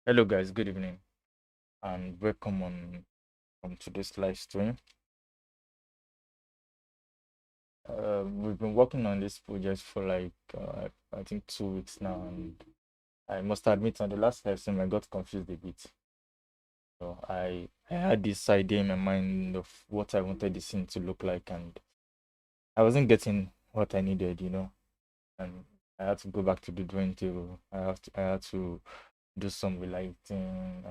Hello guys, good evening and welcome on today's live stream. We've been working on this project for like I think 2 weeks now, and I must admit on the last live stream I got confused a bit. So I had this idea in my mind of what I wanted the scene to look like, and I wasn't getting what I needed, and I had to go back to the drawing table. I had to do some relighting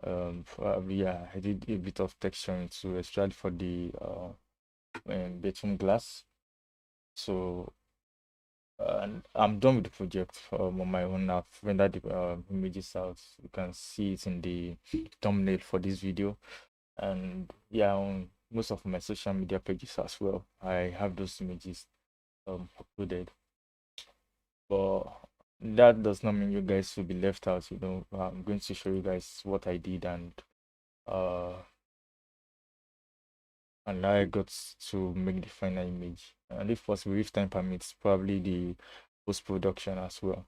and probably, yeah, I did a bit of texturing too, especially for the bathroom glass. So and I'm done with the project on my own. I've rendered the images out. You can see it in the thumbnail for this video, and yeah, on most of my social media pages as well. I have those images uploaded, but that does not mean you guys will be left out. I'm going to show you guys what I did, uh and I got to make the final image. And if possible, if time permits, probably the post production as well.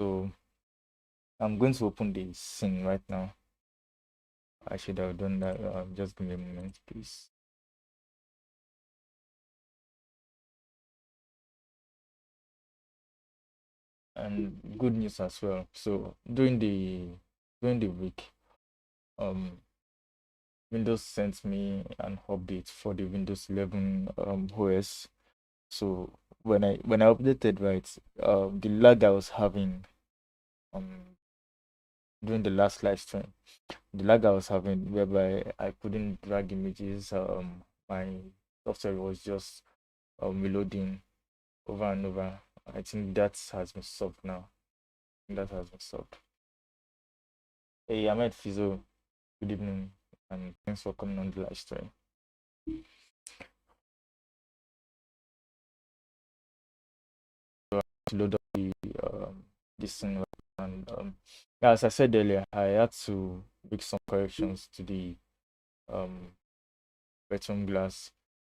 So I'm going to open the scene right now. I should have done that. Just give me a moment, please. And good news as well. So during the week, um, Windows sent me an update for the Windows 11 OS. So when I updated, right, the lag I was having um during the last live stream, the lag I was having whereby I couldn't drag images, my software was just reloading over and over. I think that has been solved now. That has been solved. Hey, Ahmed Fizo, good evening, and thanks for coming on the live stream. To load up the this thing, and yeah, as I said earlier, I had to make some corrections to the um beton glass.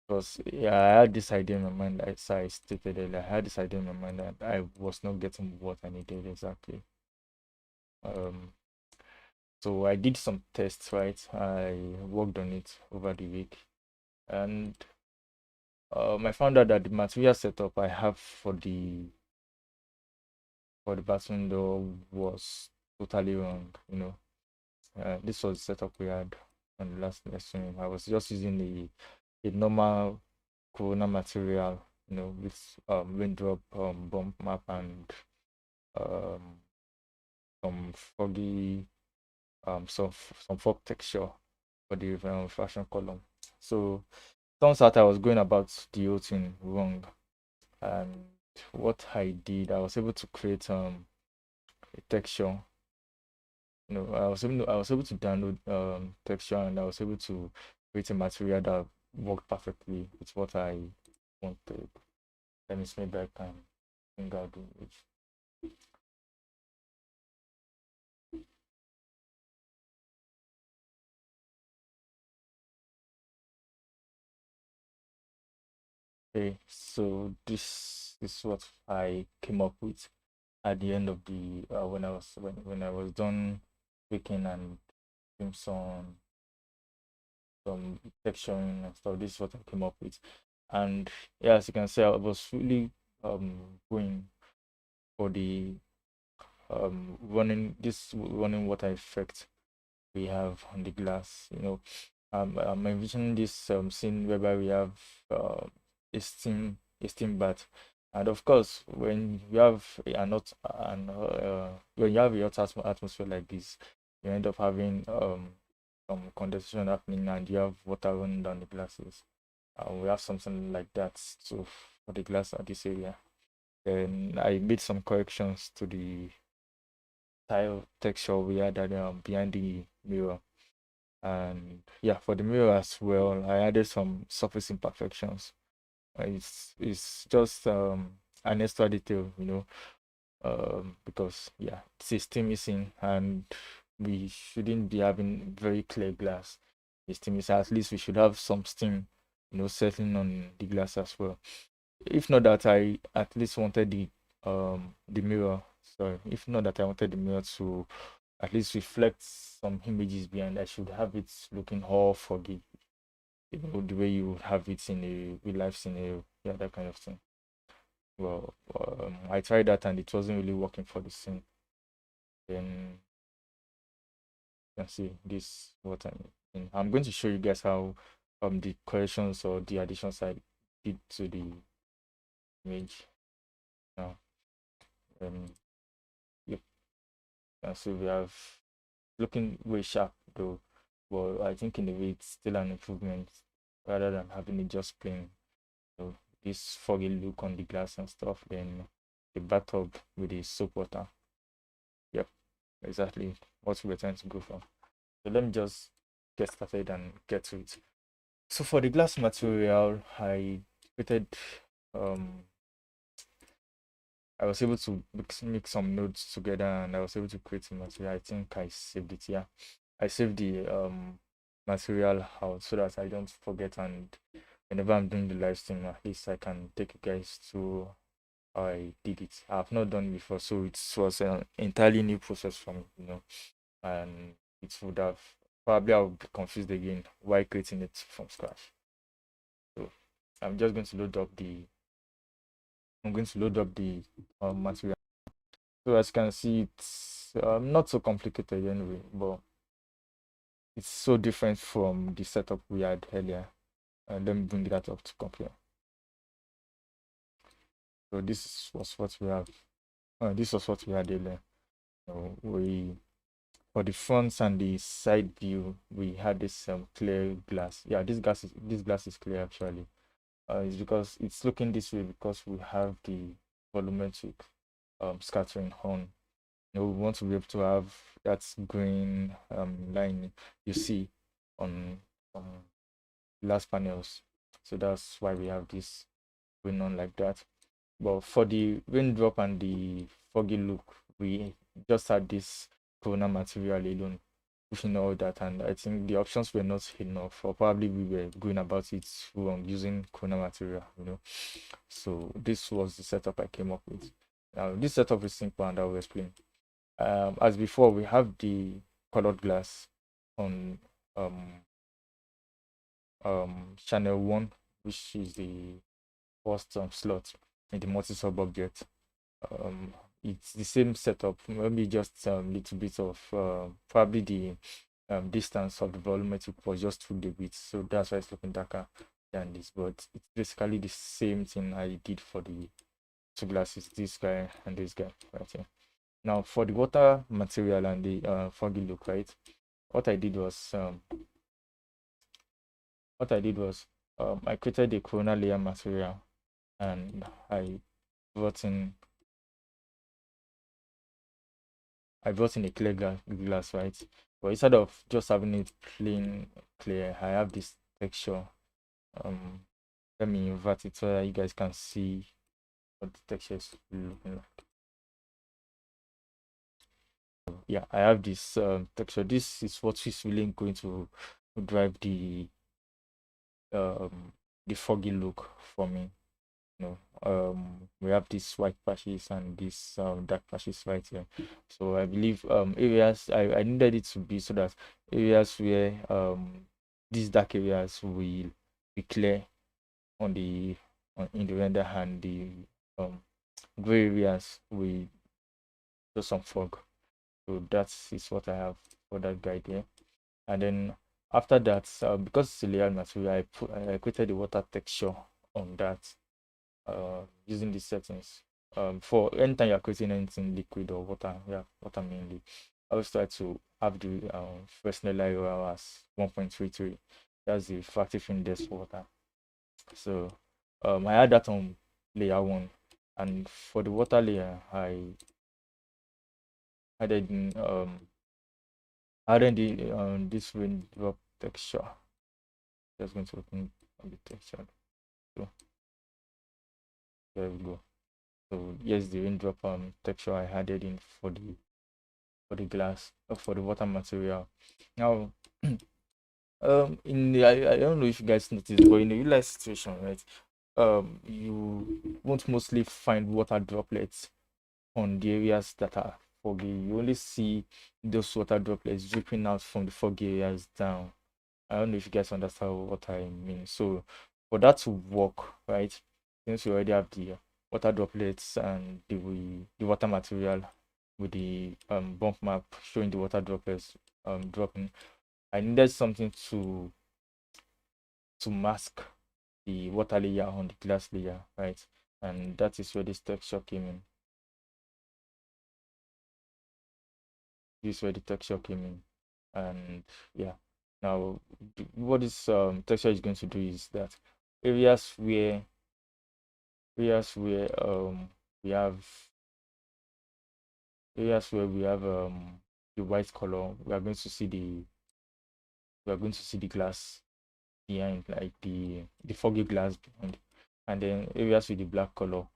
Because yeah, I had this idea in my mind, as I stated earlier, I had this idea in my mind that I was not getting what I needed exactly. Um, so I did some tests, right? I worked on it over the week, and I found out that the material setup I have for the bathroom door was totally wrong. This was the setup we had on the last lesson. I was just using the normal corona material, with raindrop bump map and um some foggy some fog texture for the fashion column. So turns out I was going about the whole thing wrong. And what I did, I was able to create a texture. I was able to download texture, and I was able to create a material that worked perfectly with what I wanted. Let me see, maybe I can bring out the image. Okay, so this is what I came up with at the end of the when I was done picking and doing some texturing and stuff. This is what I came up with, and yeah, as you can see, I was really going for the running water effect we have on the glass. I'm envisioning this scene whereby we have a steam bath, and of course, when you have a not an when you have a hot atmosphere like this, you end up having some condensation happening, and you have water running down the glasses. We have something like that, so for the glass at this area. Then I made some corrections to the tile texture we had behind the mirror. And yeah, for the mirror as well, I added some surface imperfections. It's just an extra detail, because yeah, it's a steam missing, and we shouldn't be having very clear glass. The steam is at least we should have some steam, settling on the glass as well. If not that, I at least wanted the mirror. So if not that I wanted the mirror to at least reflect some images behind, I should have it looking all foggy, the way you would have it in a real life scenario. Yeah, that kind of thing. Well, I tried that and it wasn't really working for the scene. Then you can see this what I mean. I'm going to show you guys how the corrections or the additions I did to the image now. Yep. And so we have looking way sharp though. But I think in a way it's still an improvement rather than having it just plain. So this foggy look on the glass and stuff. Then the bathtub with the soap water. Yep, exactly what we're trying to go for. So let me just get started and get to it. So for the glass material, um I was able to mix some nodes together and I was able to create a material. I think I saved it, yeah. I saved the material out so that I don't forget, and whenever I'm doing the live stream, at least I can take you guys to how I did it. I've not done it before, so it was an entirely new process for me, and it would have probably I would be confused again why creating it from scratch. So I'm just going to load up the material. So as you can see, it's not so complicated anyway, but it's so different from the setup we had earlier. Let me bring that up to compare. So this was what we have. This was what we had earlier. We For the front and the side view, we had this clear glass. Yeah, this glass is clear actually. It's because it's looking this way because we have the volumetric scattering on. We want to be able to have that green line you see on glass panels. So that's why we have this going on like that. But for the raindrop and the foggy look, we just had this corona material alone pushing all that, and I think the options were not enough, or probably we were going about it wrong using corona material. So this was the setup I came up with. Now this setup is simple and I will explain. As before, we have the colored glass on um channel 1, which is the first slot in the multi-sub object. It's the same setup, maybe just a little bit of probably the distance of the volumetric was just through the width, so that's why it's looking darker than this, but it's basically the same thing I did for the two glasses, this guy and this guy right here. Now for the water material and the foggy look, right, what I did was I created the corona layer material and brought in I brought in a clear glass, right? But instead of just having it plain clear, I have this texture. Let me invert it so that you guys can see what the texture is looking like. Yeah, I have this texture. This is what is really going to drive the foggy look for me. We have these white patches and these dark patches right here. So I believe areas I needed it to be so that areas where these dark areas will be clear in the render, and the gray areas will show some fog. So that is what I have for that guide here. And then after that, because it's a layer material, I created the water texture on that using these settings. For anytime you're creating anything liquid or water, yeah, water mainly, I always try to have the Fresnel area as 1.33. That's the refractive index for water. So I had that on layer 1, and for the water layer, I added in this raindrop texture. Just going to open the texture. So there we go. So yes, the raindrop texture I added in for the glass for the water material. Now in the I don't know if you guys noticed, but in the real life situation, right, you won't mostly find water droplets on the areas that are foggy. You only see those water droplets dripping out from the foggy areas down. I don't know if you guys understand what I mean. So for that to work, right? Since we already have the water droplets and the water material with the bump map showing the water droplets dropping, I needed something to mask the water layer on the glass layer, right? And that is where this texture came in. This is where the texture came in. And yeah, now what this texture is going to do is that areas where areas where we have the white color, we are going to see the glass behind, like the foggy glass behind. And then areas with the black color,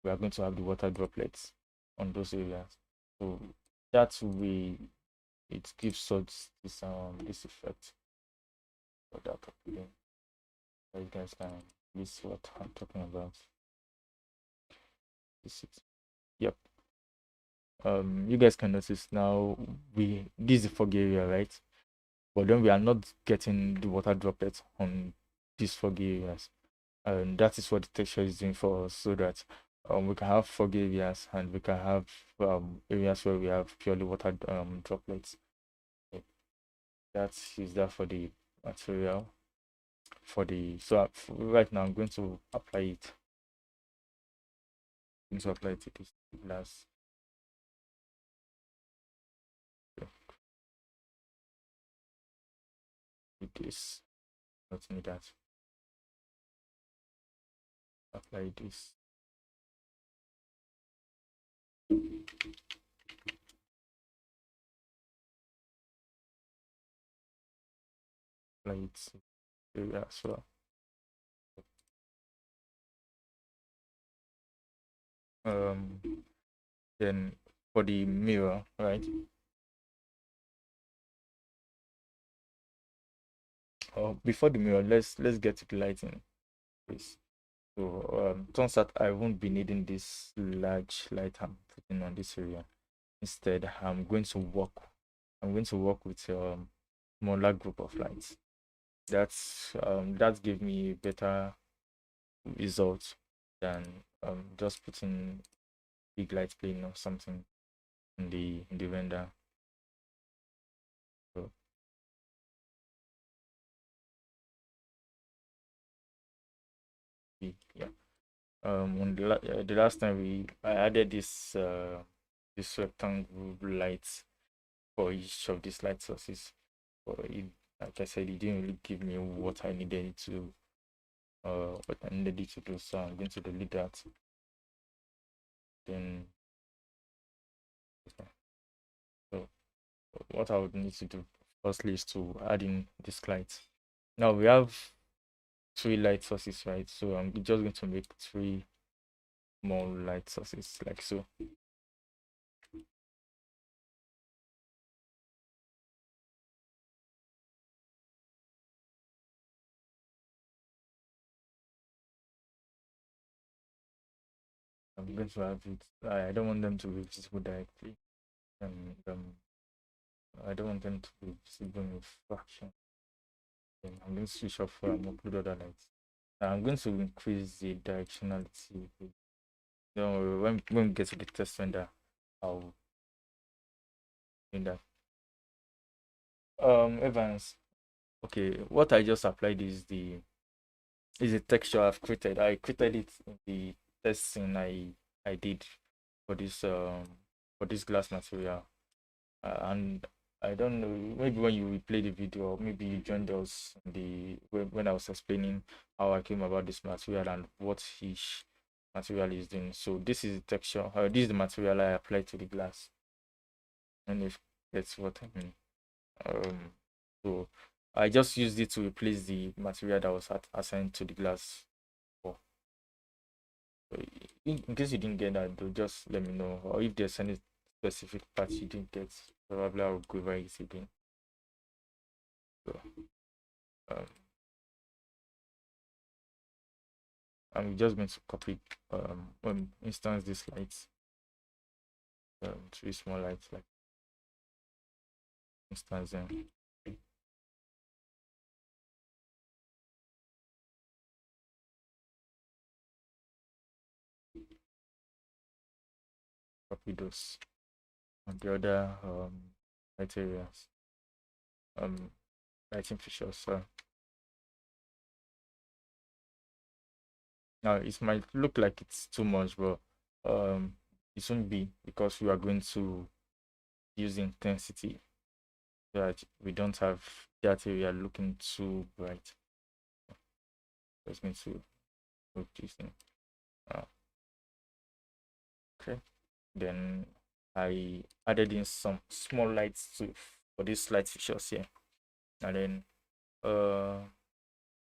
we are going to have the water droplets on those areas. So that way it gives us this effect for that properly. So you guys can this is what I'm talking about. This is yep. You guys can notice now this is the foggy area, right? But then we are not getting the water droplets on these foggy areas. And that is what the texture is doing for us, so that we can have foggy areas and we can have areas where we have purely water droplets. Okay. That is that for the material. For the right now I'm going to apply it. I'm going to apply it to this glass. Okay. With this, not need that. Apply this. Apply it area as well. Um, then for the mirror, right? Before the mirror, let's get to the lighting, please. So turns out I won't be needing this large light I'm putting on this area. Instead, I'm going to work with smaller group of lights. That gave me better results than just putting big light playing or something in the render. So yeah. On the last time I added this rectangle lights for each of these light sources. But like I said, it didn't really give me what I needed it to what I needed it to do. So I'm going to delete that. Then so what I would need to do firstly is to add in this light. Now we have three light sources, right? So I'm just going to make three more light sources like so. I'm going to have it. I don't want them to be visible directly, and I don't want them to be visible in fraction. Then I'm going to switch off upload other lights. I'm going to increase the directionality. Don't worry, when we get to the test render, I'll do that. Evans. Okay, what I just applied is the texture I've created. I created it in the test scene I did for this glass material. And I don't know, maybe when you replay the video, or maybe you joined us in when I was explaining how I came about this material and what each material is doing. So this is the texture. This is the material I applied to the glass, and if that's what I mean. So I just used it to replace the material that was assigned to the glass. For. So in case you didn't get that, though, just let me know. Or if there's any specific part you didn't get, probably I'll go over it again. So um, I'm just going to copy instance this lights, three small lights like instance copy those on the other light areas, um lighting features. So now it might look like it's too much, but it shouldn't be, because we are going to use intensity so that we don't have that area looking too bright. Just going to move this in. Uh, okay. Then I added in some small lights too for these light fixtures here. And then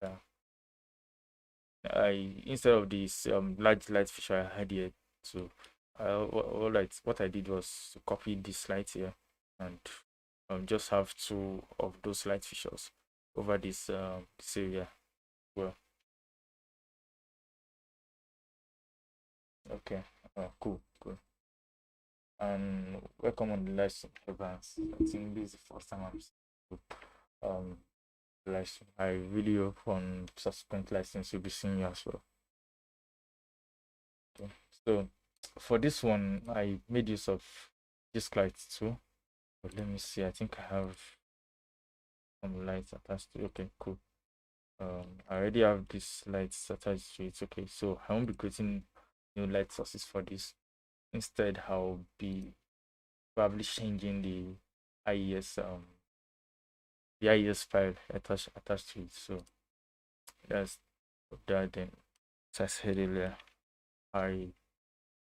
yeah, I, instead of this large light fixture I had here, so what I did was to copy this light here and just have two of those light fixtures over this area. Well, okay. Cool, cool. And welcome on the live stream, Evans. I think this is the first time I'm seeing live stream. I really hope on subsequent live streams you'll be seeing you as well. Okay. So for this one, I made use of this light too. But let me see. I think I have some lights attached to it. Okay, cool. I already have these lights attached to it. Okay, so I won't be creating new light sources for this. Instead, I'll be probably changing IES the IES file attached to it. So that's that. Then, as I said earlier, I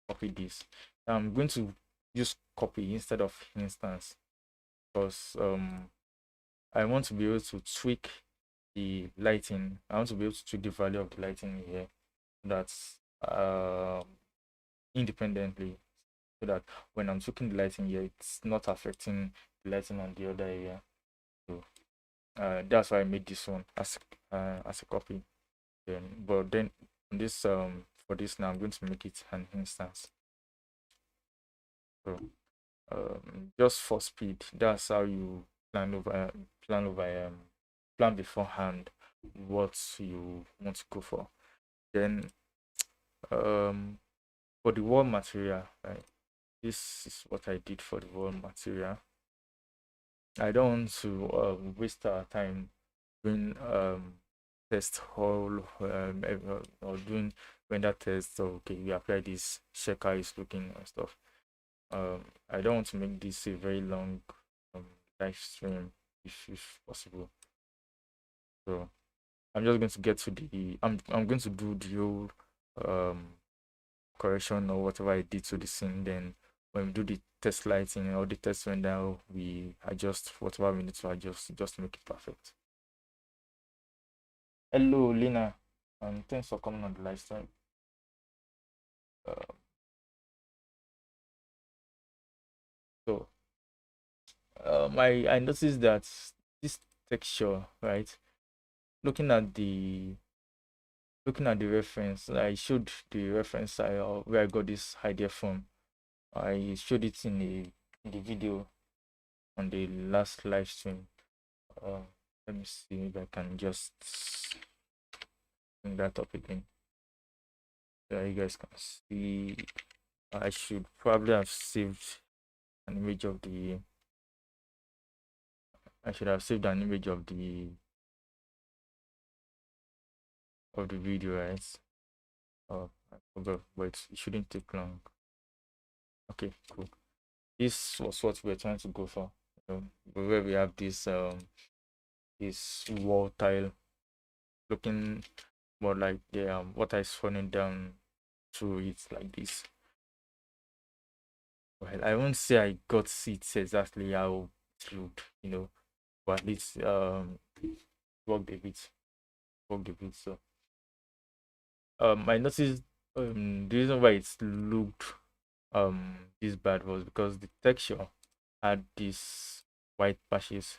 copy this. I'm going to use copy instead of instance, because I want to be able to tweak the lighting. I want to be able to tweak the value of the lighting here. That's independently, so that when I'm tweaking the lighting here, it's not affecting the lighting on the other area. So that's why I made this one as a copy. But then this for this now, I'm going to make it an instance. So just for speed, that's how you plan over plan beforehand what you want to go for. Then for the wall material, right, this is what I did for the wall material. I don't want to waste our time doing test hole or doing render test. So okay, we apply this, check how it's looking and stuff. I don't want to make this a very long live stream if possible. So I'm just going to get to the I'm going to do the whole correction or whatever I did to the scene. Then when we do the test lighting or the test render, we adjust whatever we need to adjust just to make it perfect. Hello, Lina. Thanks for coming on the live stream. So I noticed that this texture, right? Looking at the reference, I showed the reference where I got this idea from. I showed it in the video on the last live stream. Let me see if I can just bring that up again. So you guys can see. I should probably have saved an image of the. I should have saved an image of the video, right? Oh, I forgot, but it shouldn't take long. Okay, cool. This was what we were trying to go for. Where we have this wall tile looking more like the water is falling down through it like this. Well, I won't say I got it exactly how it looked, but at least worked a bit. So I noticed the reason why it looked this bad was because the texture had these white patches.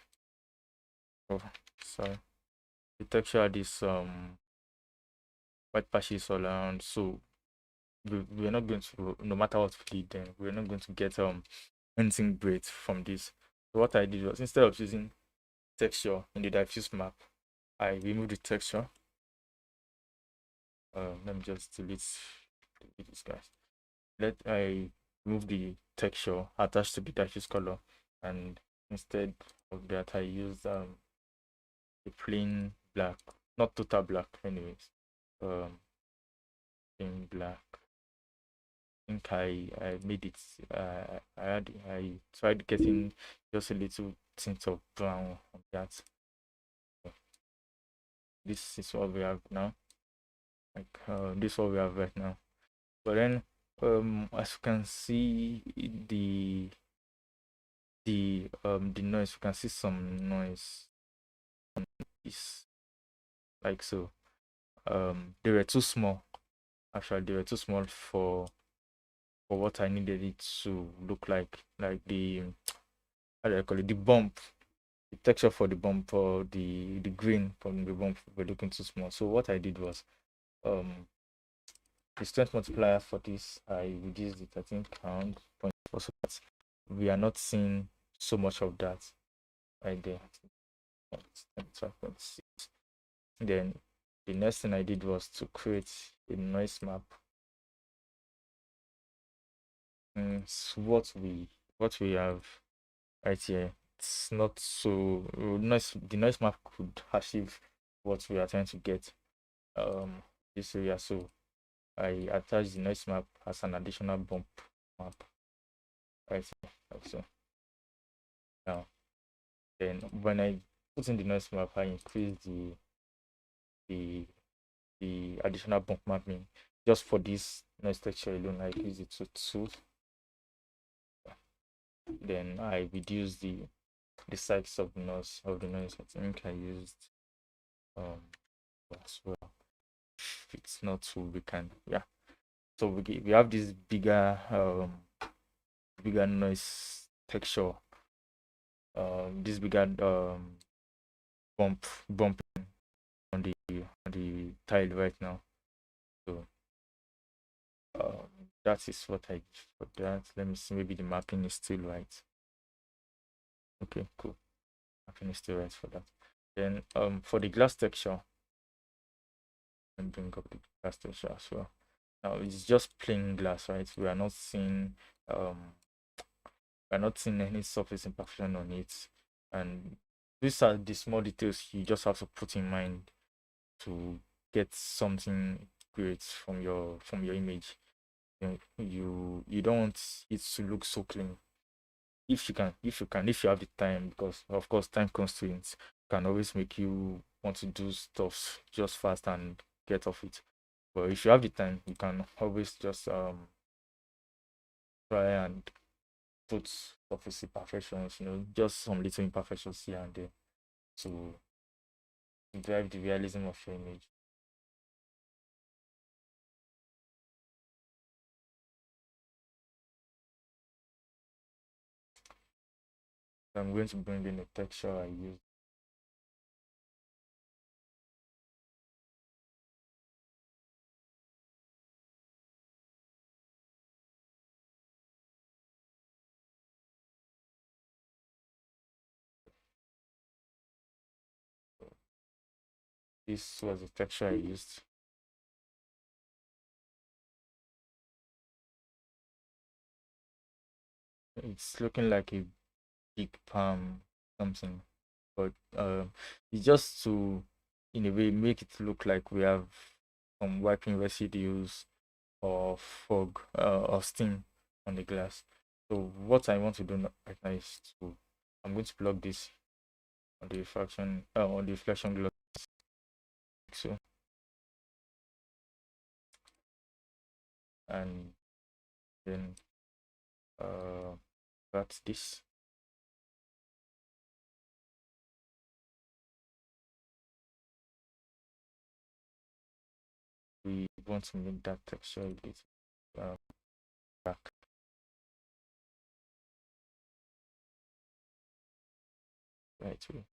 Oh, sorry. The texture had this white patches all around. So we're not going to, no matter what we did, then we're not going to get anything great from this. So what I did was, instead of using texture in the diffuse map, I removed the texture. Let me just delete this guys. Let I remove the texture attached to the diffuse color, and instead of that I used the plain black, not total black anyways. Plain black. I think I made it. I tried getting just a little tint of brown on that. This is what we have now. Like this is what we have right now. But then as you can see, the noise, you can see some noise is like so. They were too small. Actually, they were too small for what I needed it to look like. Like the, how do I call it, the bump, the texture for the bump, or the green from the bump were looking too small. So what I did was um the strength multiplier for this, I reduced it, I think around 0.4, so that we are not seeing so much of that right there. 12.6. Then the next thing I did was to create a noise map. So what we have right here, it's not so noise. The noise map could achieve what we are trying to get this area. So I attach the noise map as an additional bump map right here, like so. Now then when I put in the noise map, I increase the the additional bump mapping just for this noise texture alone. I increase it to 2. Then I reduce the size of the noise. I think I used as well. If it's not so, we can, yeah. So we have this bigger noise texture, this bigger bump on the tile right now. So that is what I did for that. Let me see, maybe the mapping is still right. Okay, cool. Mapping is still right for that. Then for the glass texture, and bring up the glass texture as well. Now it's just plain glass, right? Um we're not seeing any surface imperfection on it, and these are the small details you just have to put in mind to get something great from your image. You don't want it to look so clean. If you have the time, because of course time constraints can always make you want to do stuff just fast and get off it. But if you have the time, you can always just try and put surface imperfections, just some little imperfections here and there to drive the realism of your image. I'm going to bring in the texture I use. This was the texture I used. It's looking like a big palm something, but it's just to, in a way, make it look like we have some wiping residues or fog or steam on the glass. So what I want to do right now is I'm going to plug this on the reflection glass, like so, and then uh that's this. We want to make that texture a bit black. Right way.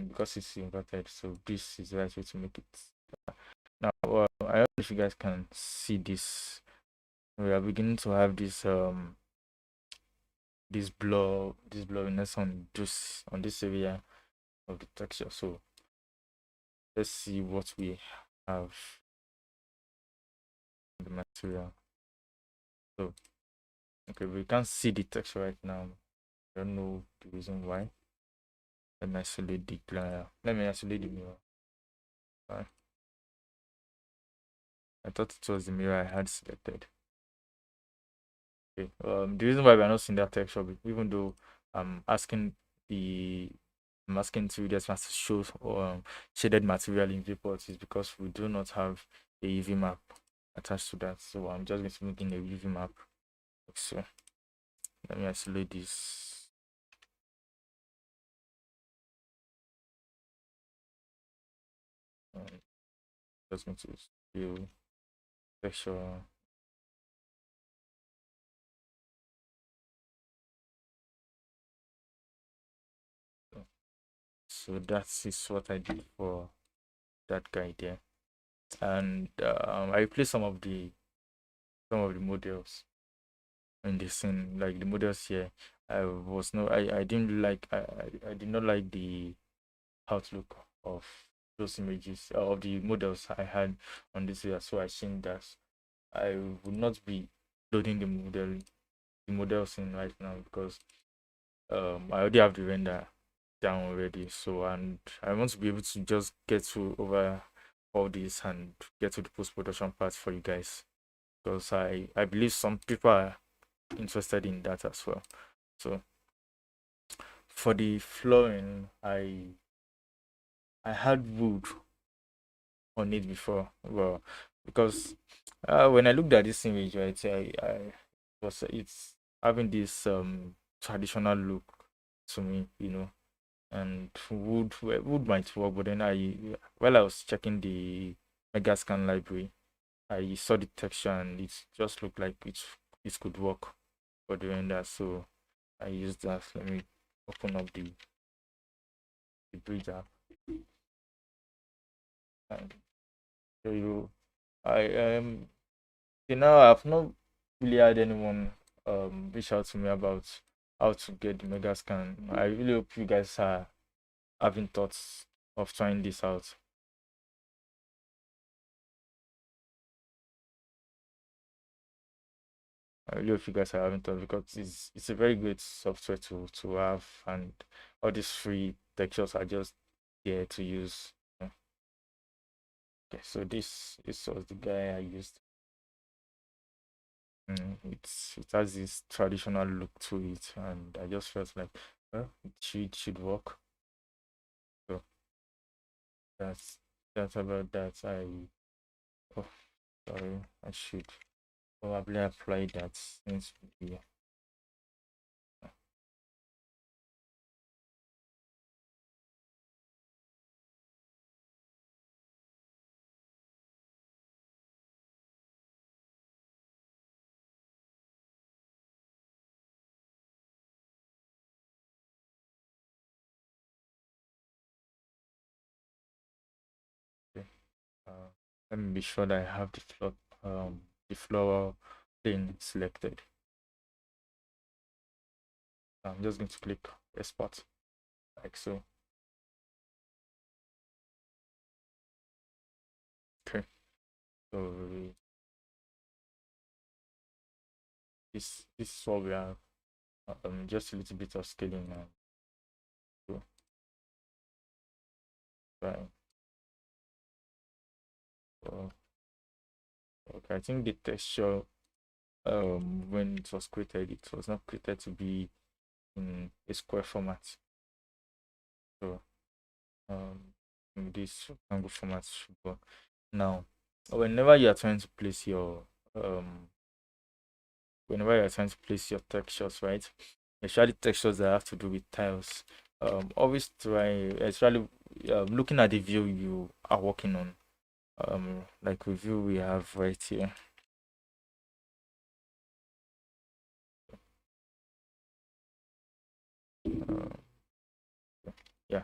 because it's inverted, so this is the right way to make it. Now, I don't know if you guys can see this. We are beginning to have this blurriness on this area of the texture. So let's see what we have in the material. So okay, we can't see the texture right now. I don't know the reason why. Let me isolate the glare. Let me isolate the mirror. Alright. I thought it was the mirror I had selected. Okay. The reason why we're not seeing that texture, even though I'm asking the I'm asking 3ds Master to show shaded material in viewport, is because we do not have a UV map attached to that. So I'm just going to make in a UV map. So let me isolate this. Just going to view texture. So that is what I did for that guy there, and I replaced some of the models in the scene, like the models here. I didn't like I did not like the outlook of those images of the models I had on this area, so I think that I would not be loading the models in right now, because I already have the render down already. So, and I want to be able to just get to over all this and get to the post-production part for you guys, because I believe some people are interested in that as well. So for the flooring, I had wood on it before. Well, because when I looked at this image, right, I was it's having this traditional look to me, and wood might work, but then while I was checking the Megascan library, I saw the texture and it just looked like it could work for the render. So I used that. Let me open up the bridge app and show you. I I've not really had anyone reach out to me about how to get the Megascan. I really hope you guys are having thoughts of trying this out. I really hope you guys are having thoughts, because it's a very great software to have, and all these free textures are just there to use. Okay, so this was the guy I used. It has this traditional look to it, and I just felt like, well, it should work. So that's that's about that. Oh, sorry, I should probably apply that since we okay. Uh, Let me be sure that I have the flower plane selected. I'm just going to click export, like so. Okay, so this is what we have. Just a little bit of scaling now. So, right. So, okay, I think the texture, when it was created, it was not created to be in a square format. So in this rectangle format should work. Now, whenever you are trying to place your um whenever you are trying to place your textures, right, especially textures that have to do with tiles, always try, especially looking at the view you are working on, like the view we have right here. uh, yeah,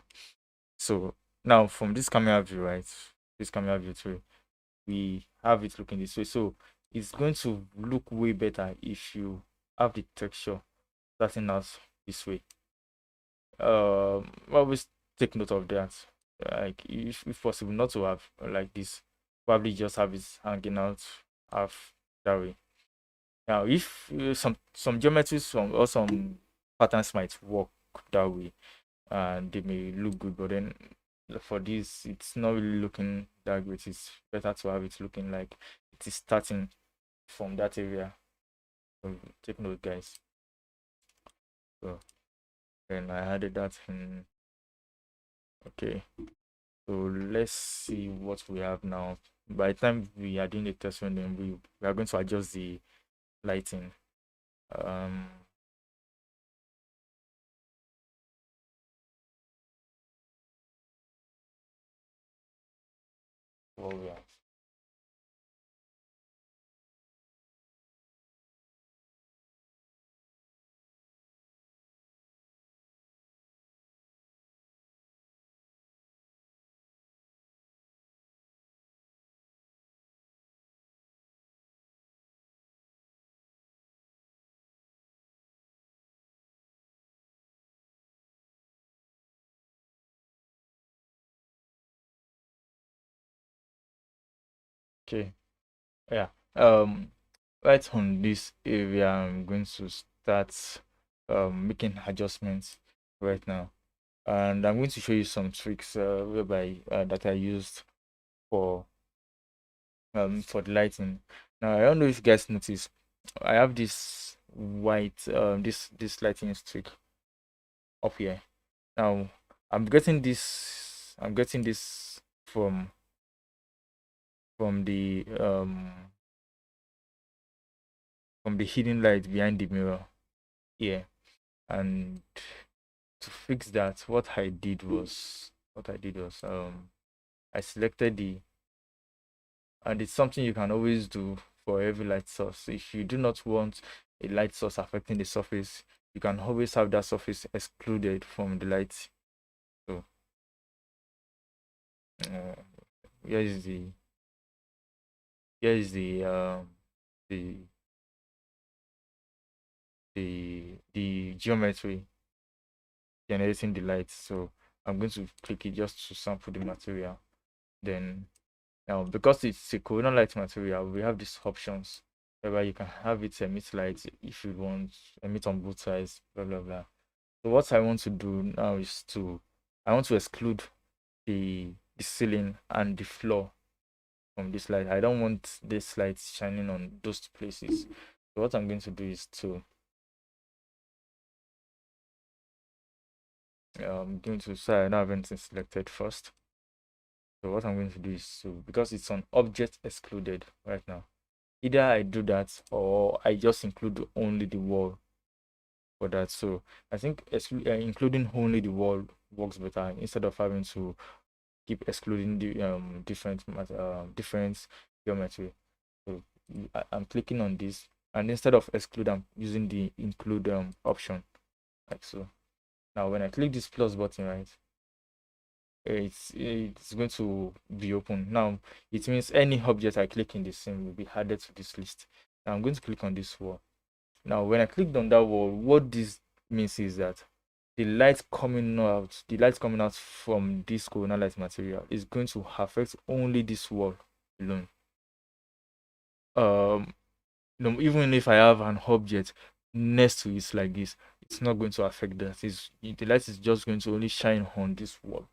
So now from this camera view, right? This camera view too, we have it looking this way. So it's going to look way better if you have the texture starting out this way. Always take note of that. Like if possible, not to have like this. Probably just have it hanging out half that way. Now, if some geometries or some patterns might work that way, and they may look good, but then for this, it's not really looking that great. It's better to have it looking like it is starting from that area. So take note, guys. So then I added that in. Okay. So let's see what we have now. By the time we are doing the test run, then we are going to adjust the lighting. Um, what we have. Okay. Yeah. Right on this area, I'm going to start making adjustments right now, and I'm going to show you some tricks whereby that I used for for the lighting. Now I don't know if you guys notice, I have this white this lighting streak up here. Now I'm getting this from the from the hidden light behind the mirror here. And to fix that, what I did was I selected the, and it's something you can always do for every light source. If you do not want a light source affecting the surface, you can always have that surface excluded from the light. So uh, here is the here is the the geometry generating the light. So I'm going to click it just to sample the material. Then now, because it's a corona light material, we have these options whereby you can have it emit light if you want, emit on both sides, blah blah blah. So what I want to do now is I want to exclude the ceiling and the floor from this light. I don't want this light shining on those places. So what I'm going to do is to going to say I don't have anything selected first. So what I'm going to do is to, because it's on object excluded right now, either I do that or I just include only the wall for that. So I think including only the wall works better instead of having to keep excluding the different geometry. So I'm clicking on this, and instead of exclude, I'm using the include option, like so. Now when I click this plus button, right, it's going to be open. Now it means any object I click in the scene will be added to this list. Now I'm going to click on this wall. Now when I clicked on that wall, what this means is that the light coming out from this corona light material is going to affect only this wall alone. No, even if I have an object next to it like this, it's not going to affect that. The light is just going to only shine on this wall.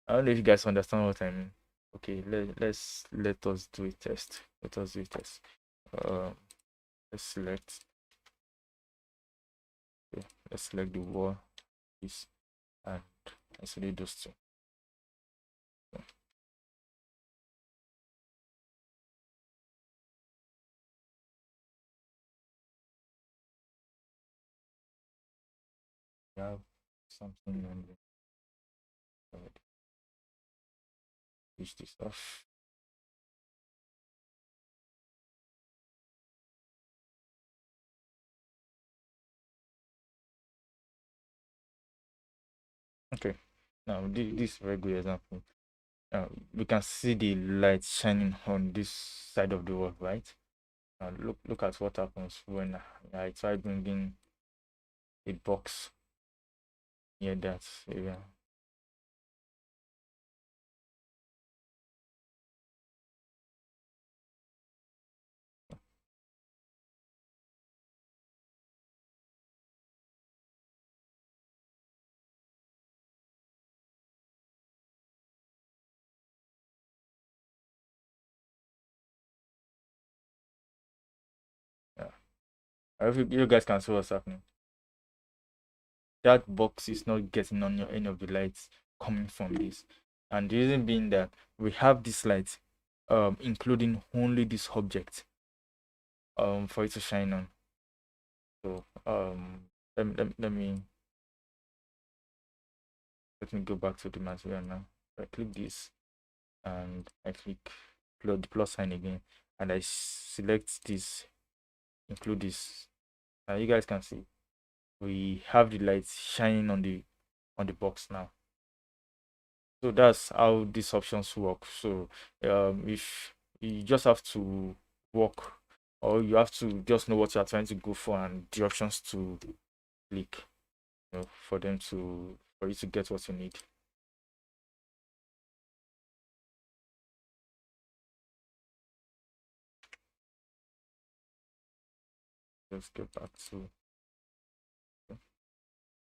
I don't know if you guys understand what I mean. Okay, let us do a test. Let us do a test. Um, let's select. Okay, let's select the wall, this, and isolate those two. So, we have something on the side. Switch this off. Okay. Now, this is a very good example. Uh, we can see the light shining on this side of the wall, right? Look at what happens when I try bringing a box near that area. Yeah. I hope you guys can see what's happening. That box is not getting on your any of the lights coming from this. And the reason being that we have this light, including only this object, for it to shine on. So let me go back to the material now. I click this and I click the plus sign again, and I select this, include this. Now you guys can see we have the lights shining on the box now. So that's how these options work. So if you just have to work, or you have to just know what you are trying to go for and the options to click, for them to for you to get what you need. Let's get back to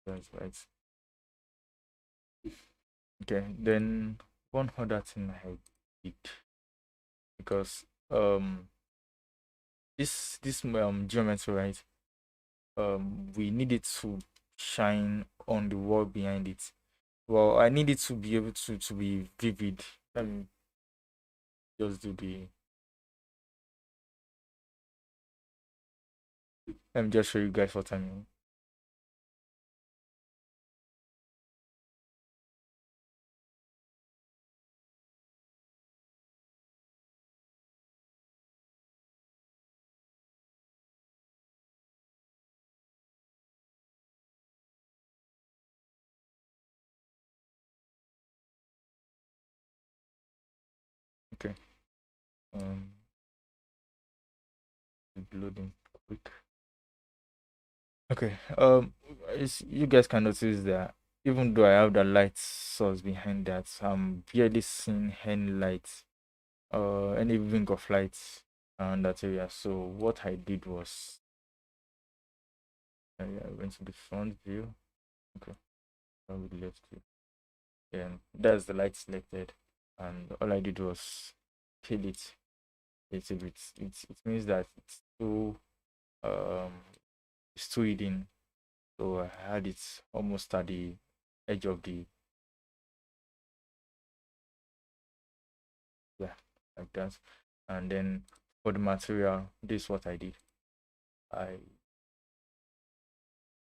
that's right. Okay, then one other thing I did, because this geometry, right, we need it to shine on the wall behind it. Well, I need it to be able to be vivid. Let me just do the let me just show you guys what I mean. Okay, um loading quick. Okay, you guys can notice that even though I have the light source behind that, I'm barely seeing any light, any wing of light around that area. So what I did was I went to the front view. Okay, from the left view. And that's the light selected, and all I did was kill it. It means that um it's too hidden. So I had it almost at the edge of the, yeah, like that. And then for the material, this is what I did. I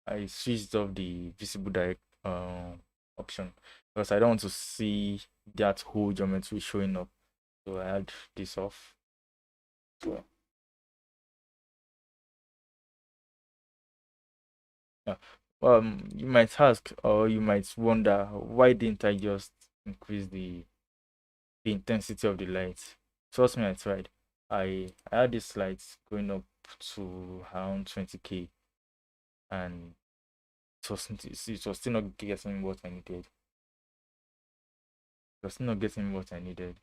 I switched off the visible direct option, because I don't want to see that whole geometry showing up. So I had this off. So, yeah. You might ask, or you might wonder, why didn't I just increase the intensity of the light? Trust me, I tried. I had this light going up to around 20K, and it was still not getting what I needed. It was still not getting what I needed.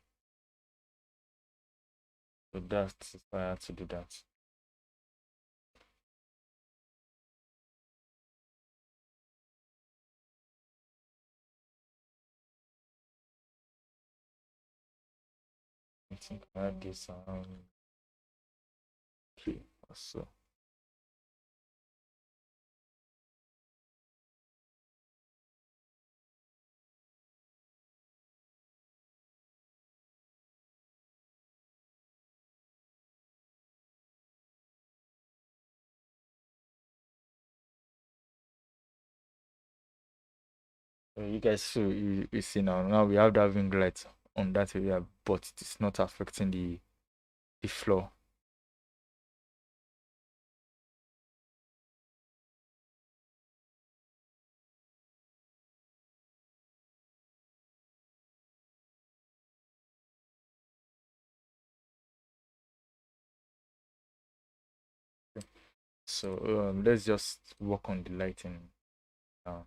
So that's why I had to do that. I think I had this around K or so. So you guys, so you see now we have that ring light on that area, but it is not affecting the floor. So let's just work on the lighting now.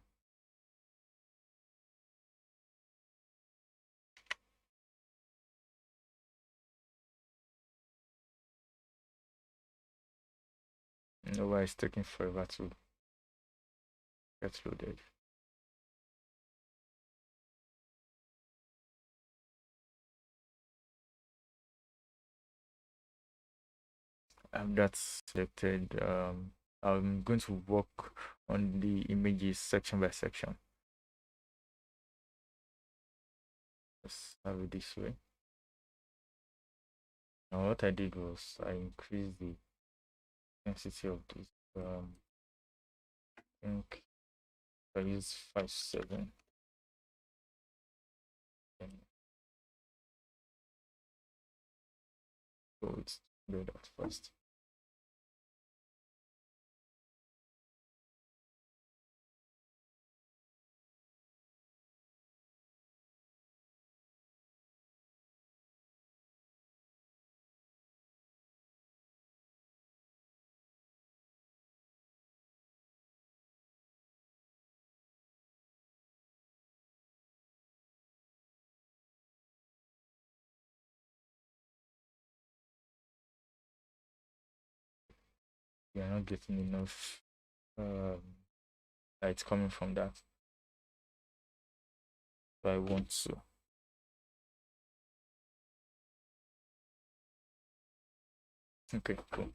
You know why it's taking forever to get loaded. That's selected. I'm going to work on the images section by section. Let's have it this way. Now what I did was I increased the intensity of this. I think I use 5.7. So it's do that first. We are not getting enough light coming from that. So I want to. Okay, cool. Okay.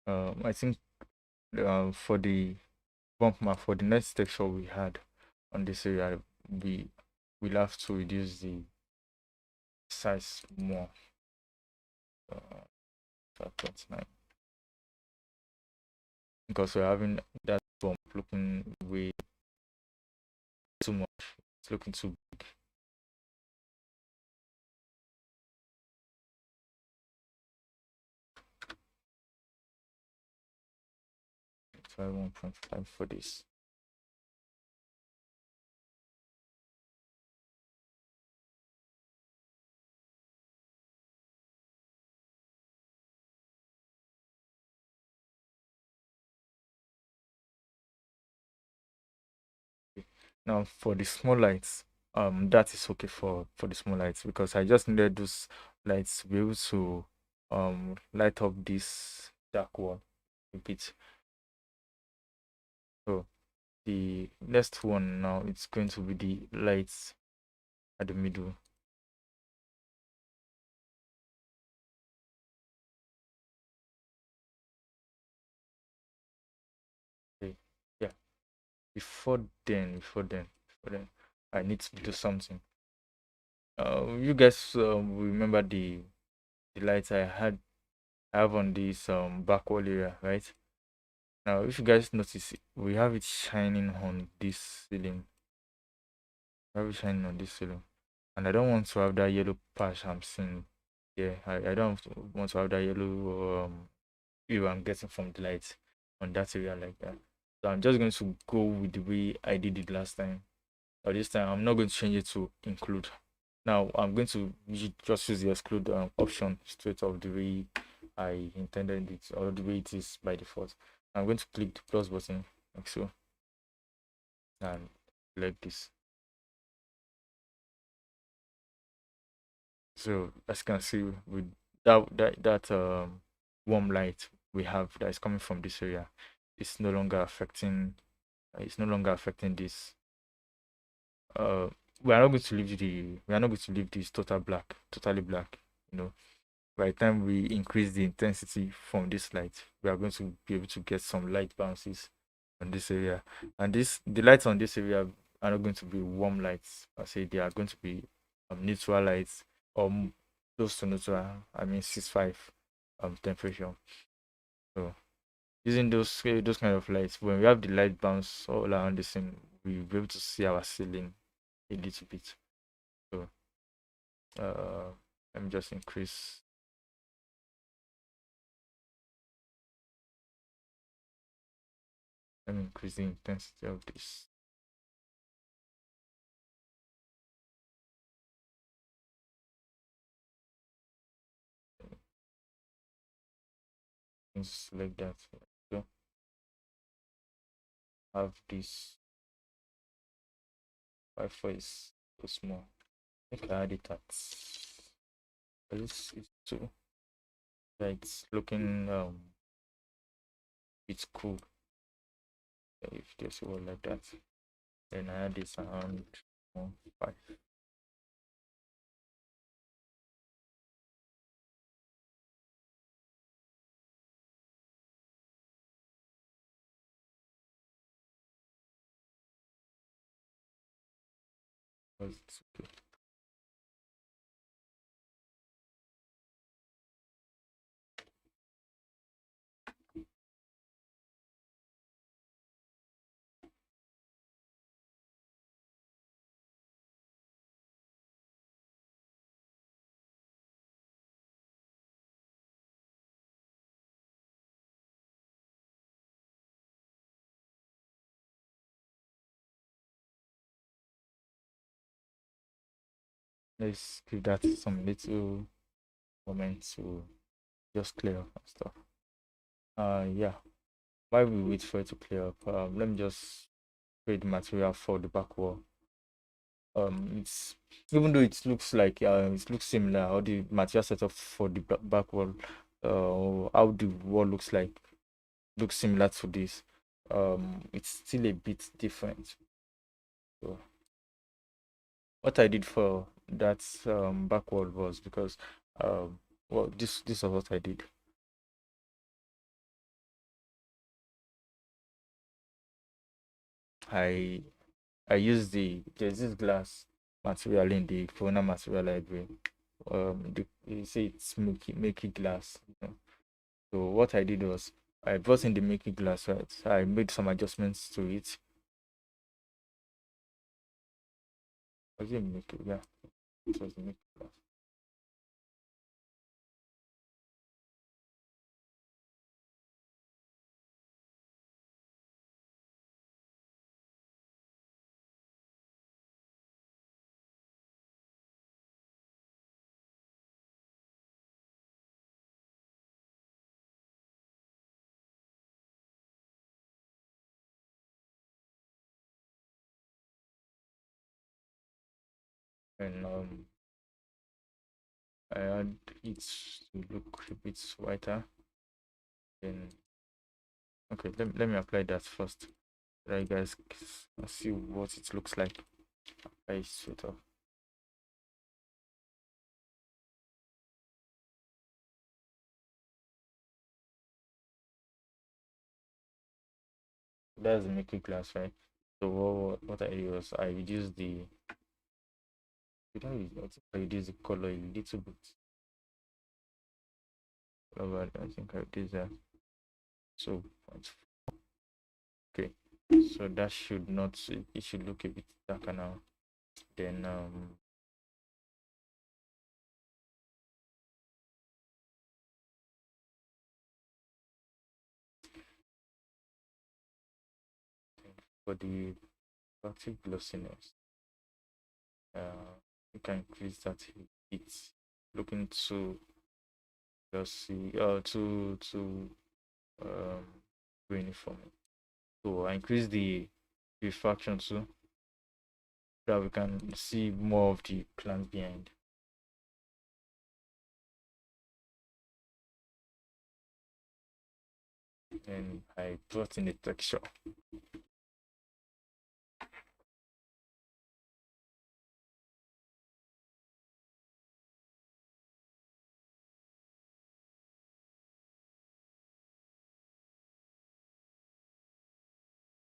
I think for the bump map for the next texture we had on this area, we will have to reduce the size more. 5.9 because we're having that bump looking way too much. It's looking too big. Try 1.5 for this. Now for the small lights, that is okay for the small lights because I just needed those lights to be able to light up this dark wall a bit. So the next one now it's going to be the lights at the middle. Okay. Yeah. Before then, I need to do something. You guys remember the lights I have on this back wall area, right? Now, if you guys notice, we have it shining on this ceiling. We have it shining on this ceiling, and I don't want to have that yellow patch I'm seeing. Yeah, I don't want to have that yellow view I'm getting from the lights on that area like that. So I'm just going to go with the way I did it last time. Or this time, I'm not going to change it to include. Now I'm going to just use the exclude option straight off the way I intended it or the way it is by default. I'm going to click the plus button like so and select this. So as you can see with that warm light we have that is coming from this area, it's no longer affecting this. Uh we are not going to leave this totally black, you know. By the time we increase the intensity from this light, we are going to be able to get some light bounces on this area. And the lights on this area are not going to be warm lights. I say they are going to be neutral lights or close to neutral. I mean 6.5 temperature. So using those kind of lights, when we have the light bounce all around the scene, we'll be able to see our ceiling a little bit. So Let me just increase. Let me increase the intensity of this. Things like that. So have this Wi-Fi is so small. I think I add it at it's too. Yeah, it's looking it's cool. If there's a word like that. Then I add this around 5. It's okay. Let's give that some little moment to just clear up and stuff. Yeah. While we wait for it to clear up, let me just create the material for the back wall. It's even though it looks similar, or the material setup for the back wall, how the wall looks similar to this. It's still a bit different. So what I did for that back wall was because well, this is what I did. I I use there's this glass material in the Corona material library. They say it's Mickey glass. So what I did was I brought in the Mickey glass, right? I made some adjustments to it. Was it Mickey? Yeah, it was Mickey glass. And I had it to look a bit whiter. Then okay, let me apply that first. So that you guys can see what it looks like. I straight off. That's the Mickey glass, right? So what I did was I reduced the I think I reduced the color a little bit. I think I reduced that. So okay. So that should not it should look a bit darker now. Then for the active glossiness, you can increase that it's looking too glossy too um grainy for me. So I increase the refraction too, so that we can see more of the plants behind. And I brought in the texture.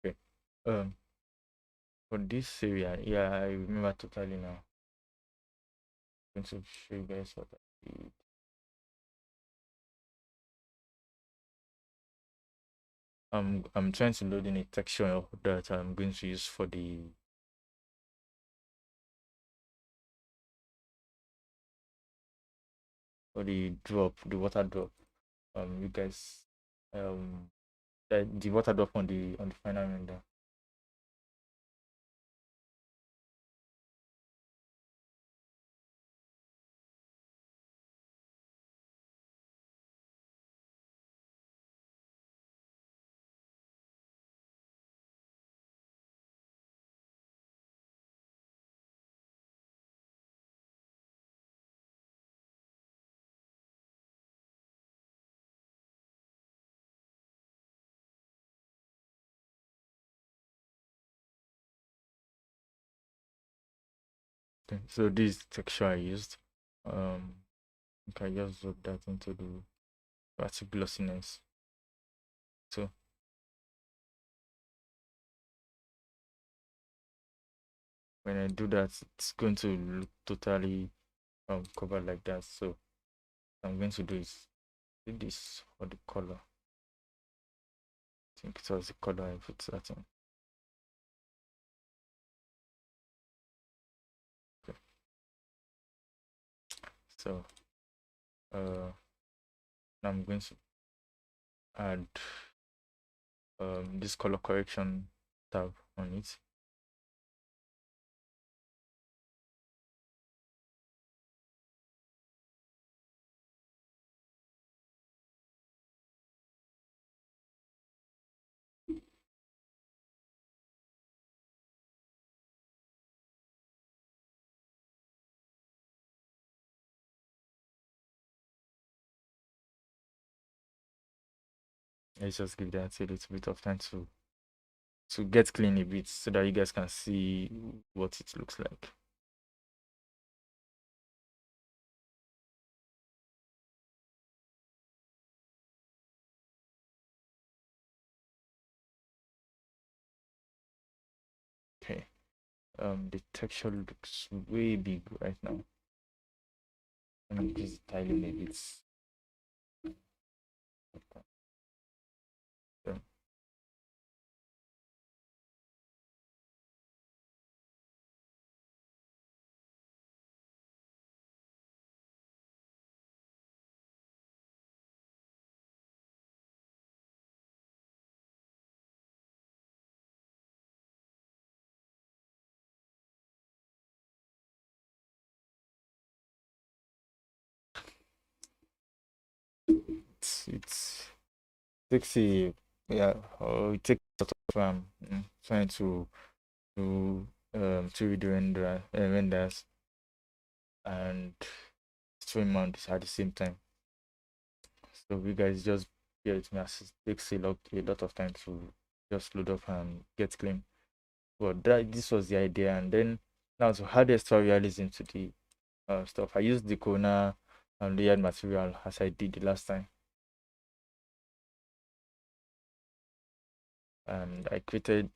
Okay. Um, for this area, yeah, I remember totally now. I'm going to show you guys what I did. I'm trying to load in a texture that I'm going to use for the or the drop, the water drop. You guys, um, the water drop on the final render. Okay, so this texture I used. Okay, I just drop that into the basic glossiness. So when I do that, it's going to look totally covered like that. So what I'm going to do is do this for the color. I think it was the color I put that in. Okay. So now I'm going to add this color correction tab on it. Let's just give that a little bit of time to get clean a bit so that you guys can see what it looks like. Okay. The texture looks way big right now. Let me increase the tiling a bit. So, it's takes a yeah, it takes a lot of trying to read the renders and stream mount at the same time. So you guys just bear with me as it takes a lot of time to just load up and get clean. But this was the idea, and then now to add extra realism to the stuff, I used the Kona and layered material as I did the last time, and I created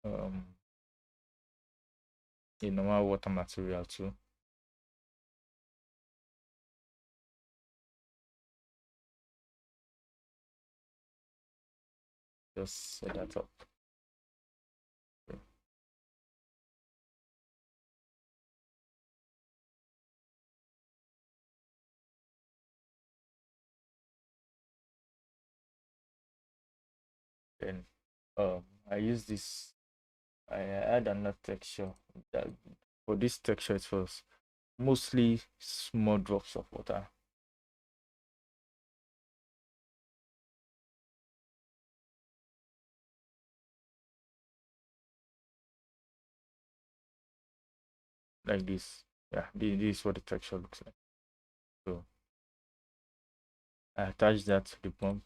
um a normal water material too. Just set that up. Then I use this. I add another texture. That for this texture, it was mostly small drops of water. Like this. Yeah, this is what the texture looks like. So I attach that to the pump.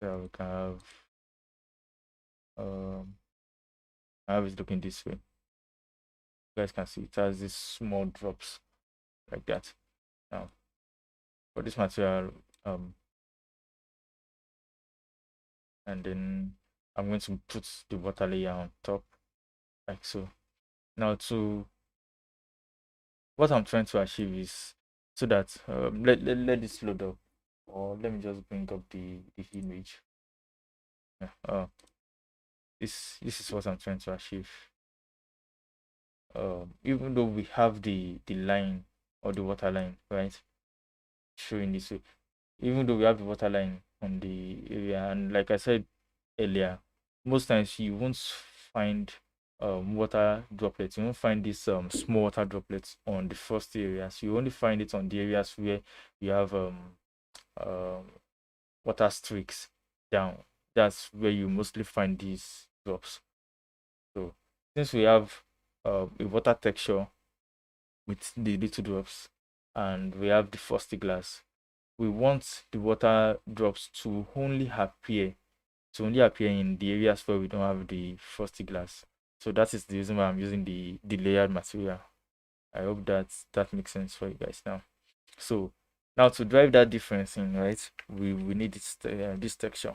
So we can have it looking this way. You guys can see it has these small drops like that. Now for this material, and then I'm going to put the water layer on top like so. Now to what I'm trying to achieve is so that let this load up, or let me just bring up the image. Yeah. This is what I'm trying to achieve. Even though we have the line or the water line, right, showing this way, even though we have the water line on the area, and like I said earlier, most times you won't find water droplets. You won't find these small water droplets on the first areas. You only find it on the areas where you have um water streaks down. That's where you mostly find these drops. So since we have a water texture with the little drops and we have the frosty glass, we want the water drops to only appear in the areas where we don't have the frosty glass. So that is the reason why I'm using the layered material. I hope that makes sense for you guys now. So now to drive that difference in, right, we need this texture,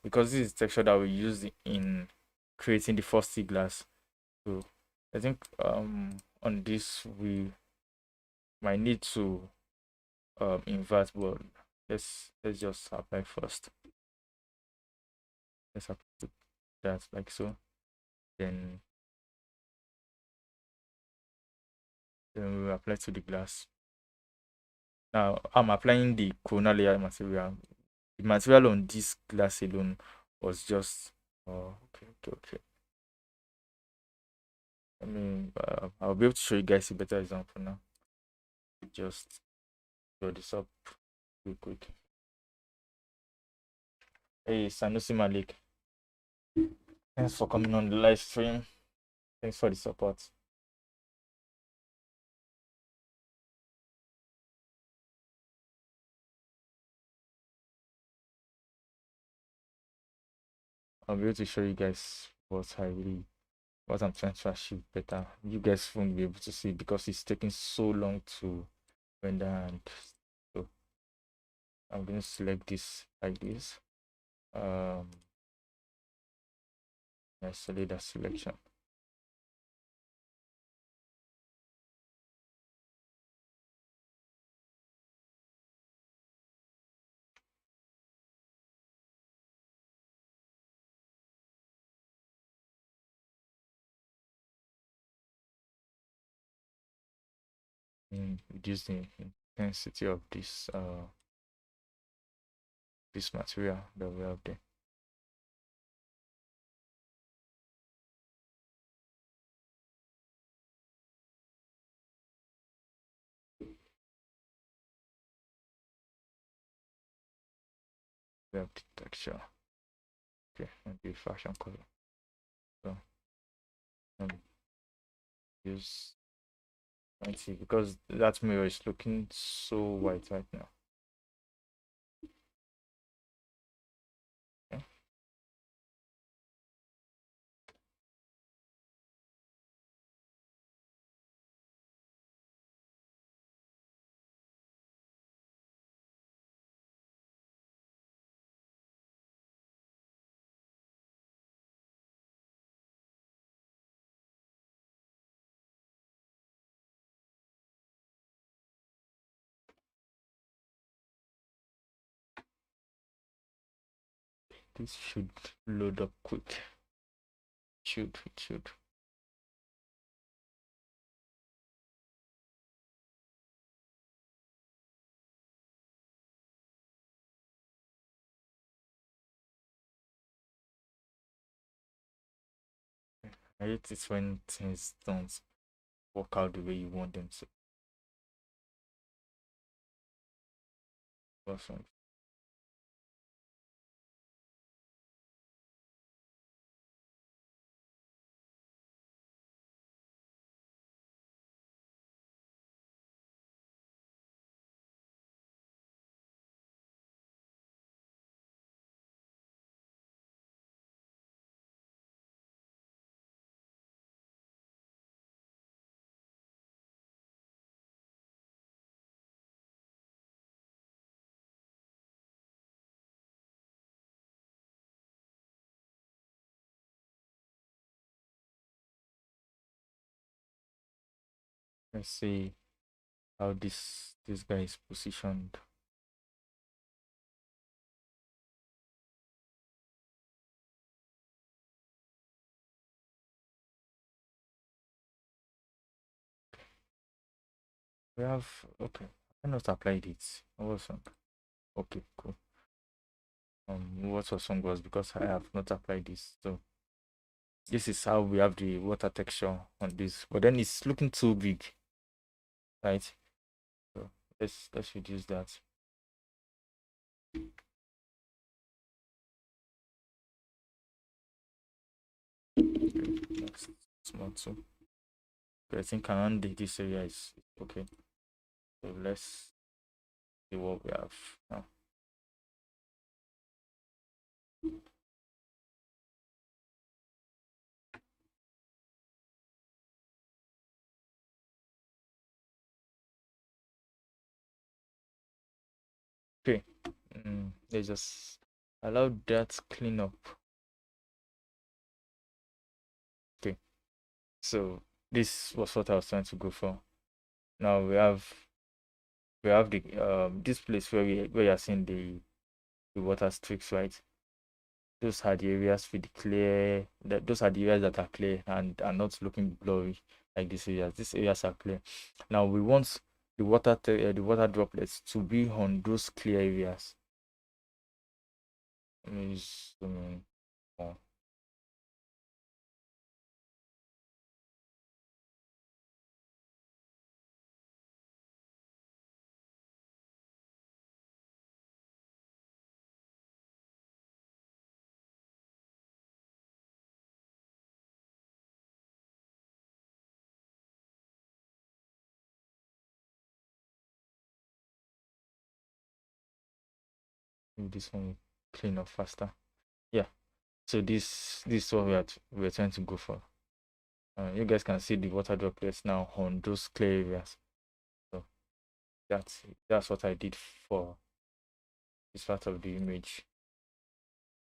because this is texture that we use in creating the frosty glass. So I think on this we might need to invert, but let's just apply first. Let's apply that like so. Then we apply to the glass. Now I'm applying the corona layer material. The material on this glass alone was just okay. I mean, I'll be able to show you guys a better example now. Just draw this up real quick. Hey, Sanusi Malik, thanks for coming on the live stream. Thanks for the support. I'll be able to show you guys what I'm trying to achieve better. You guys won't be able to see because it's taking so long to render, and so I'm going to select this like this. Let's select that selection. And reduce the intensity of this material that we have there. We have the texture. Okay, and the fashion color. So use 90 because that mirror is looking so white right now. Okay. This should load up quick. It should. I hate it when things don't work out the way you want them to. Awesome. Let's see how this guy is positioned. we have okay. I not applied it. What song? Okay, cool. What was song was because I have not applied this. So this is how we have the water texture on this, but then it's looking too big, right? So let's reduce that. That's small too. Okay, I think around this area is okay. So let's see what we have now. Okay, let's just allow that clean up. Okay, so this was what I was trying to go for. Now we have the this place where you're seeing the water streaks, right? Those are the areas with the clear that those are the areas that are clear and are not looking blurry like these areas. These areas are clear. Now we want the water droplets to be on those clear areas. Let me zoom in more. Maybe this one will clean up faster. Yeah. So this is what we're trying to go for. You guys can see the water droplets now on those clear areas. So that's what I did for this part of the image.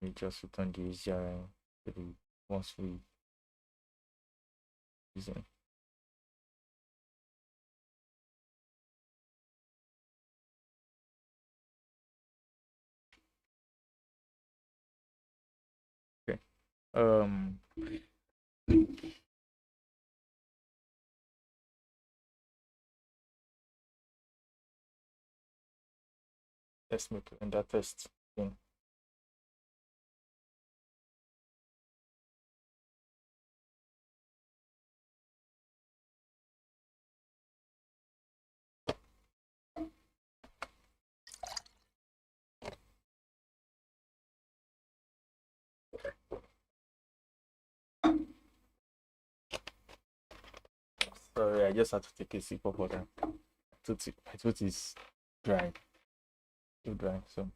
We just return the HDRI to the once we use it. Okay. Let's make that test again. Sorry, I just had to take a sip of water. My throat is dry, too dry. So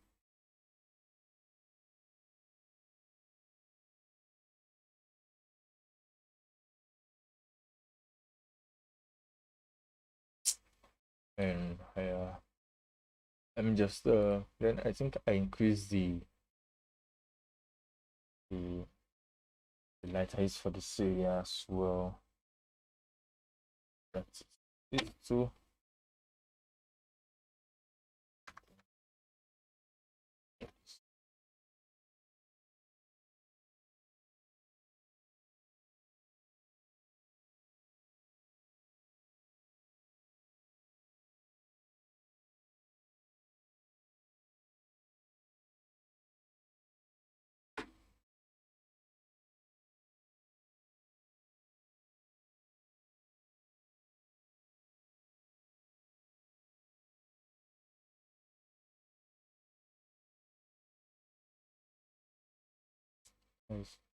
and let me just then I think I increased the the light height for this area as well. That's it too.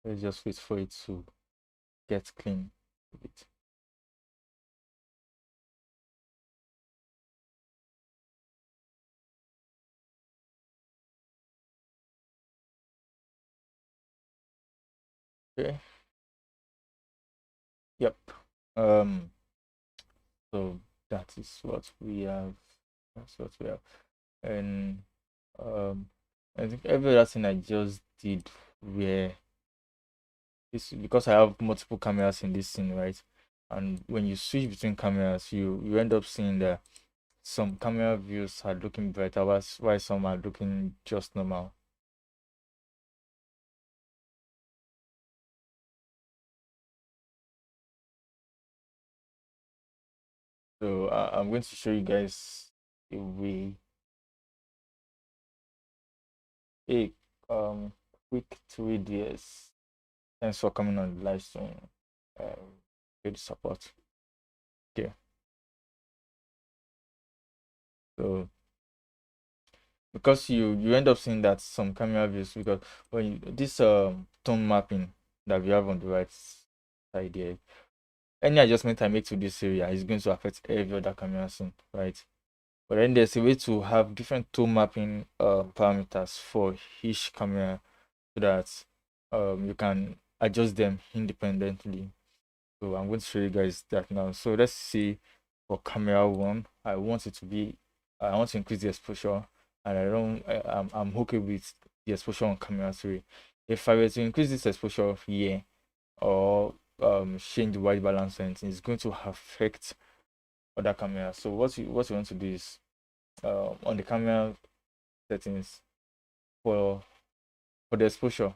Let's just wait for it to get clean a bit. Okay. Yep. Um. So that is what we have. That's what we have. And I think every other thing I just did where this because I have multiple cameras in this scene, right? And when you switch between cameras, you end up seeing that some camera views are looking brighter, while some are looking just normal. So I'm going to show you guys a way, a quick 3ds. Thanks for coming on the live stream. Good support. Okay, so because you end up seeing that some camera views, because when this tone mapping that we have on the right side here, any adjustment I make to this area is going to affect every other camera scene, right? But then there's a way to have different tone mapping parameters for each camera so that you can adjust them independently. So I'm going to show you guys that now. So let's see, for camera one, I want it to be, I want to increase the exposure, and I don't, I'm okay with the exposure on camera three. If I were to increase this exposure here or change the white balance and it's going to affect other cameras. So what you want to do is on the camera settings, for the exposure,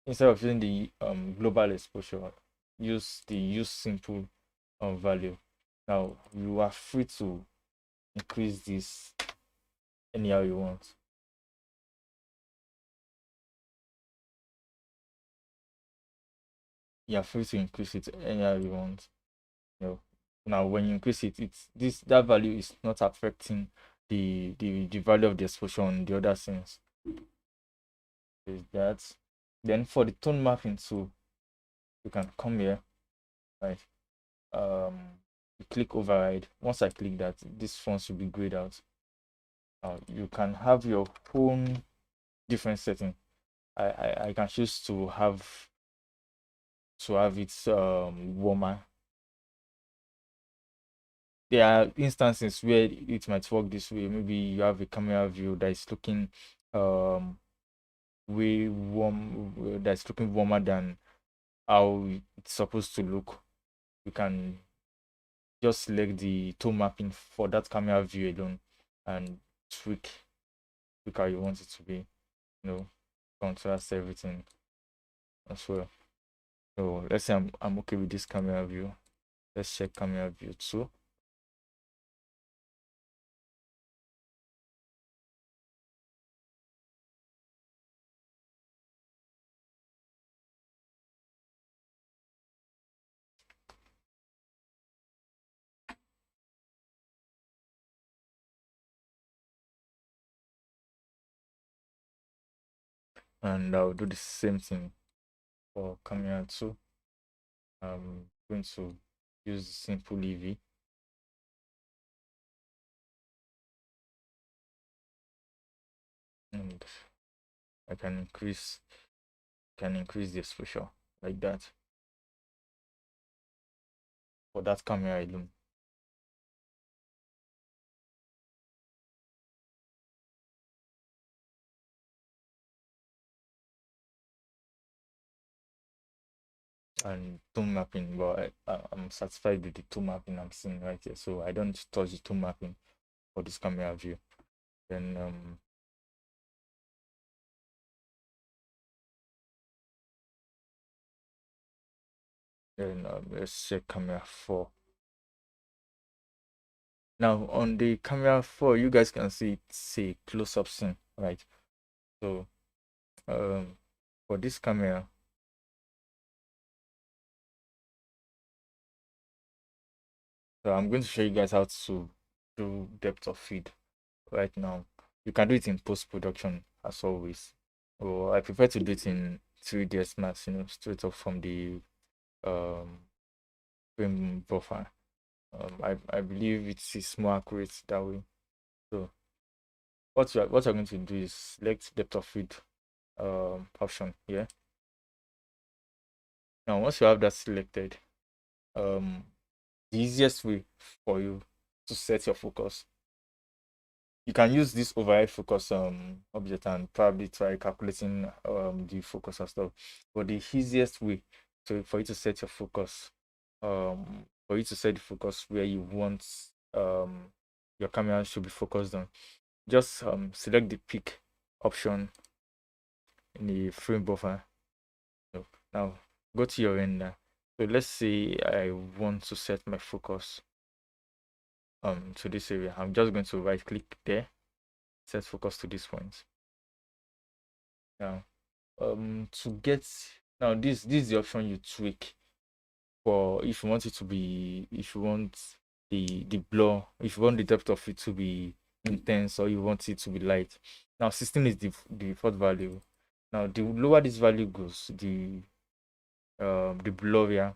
instead of using the global exposure, use the use simple value. Now you are free to increase this anyhow you want. You are free to increase it anyhow you want. You know, now when you increase it, it's this that value is not affecting the value of the exposure on the other scenes. Is that. Then for the tone mapping too, you can come here, right? um you click override. Once I click that, this font should be grayed out. You can have your own different setting. I can choose to have it warmer. There are instances where it might work this way. Maybe you have a camera view that is looking um way warm, that's looking warmer than how it's supposed to look. You can just select the tone mapping for that camera view alone and tweak how you want it to be, contrast everything as well. So let's say I'm okay with this camera view. Let's check camera view 2. And I'll do the same thing for camera 2. I'm going to use simple EV, and I can increase the exposure like that for that camera alone. And tone mapping, but I'm satisfied with the tone mapping I'm seeing right here, so I don't touch the tone mapping for this camera view. Then let's check camera 4. Now on the camera 4, you guys can see it's a close-up scene, right? So for this camera, so I'm going to show you guys how to do depth of field right now. You can do it in post-production as always, or I prefer to do it in 3ds Max, straight up from the um frame buffer. I believe it is more accurate that way. So what you're going to do is select depth of field option here. Now once you have that selected, the easiest way for you to set your focus, you can use this override focus object and probably try calculating the focus and stuff. But the easiest way for you to set your focus, for you to set the focus where you want your camera should be focused on, just select the peak option in the frame buffer. So now go to your render. So let's say I want to set my focus to this area. I'm just going to right click there, set focus to this point. Now to get, now this is the option you tweak for if you want it to be, if you want the blur, if you want the depth of it to be intense or you want it to be light. Now 16 is the default value. Now the lower this value goes, the blurrier.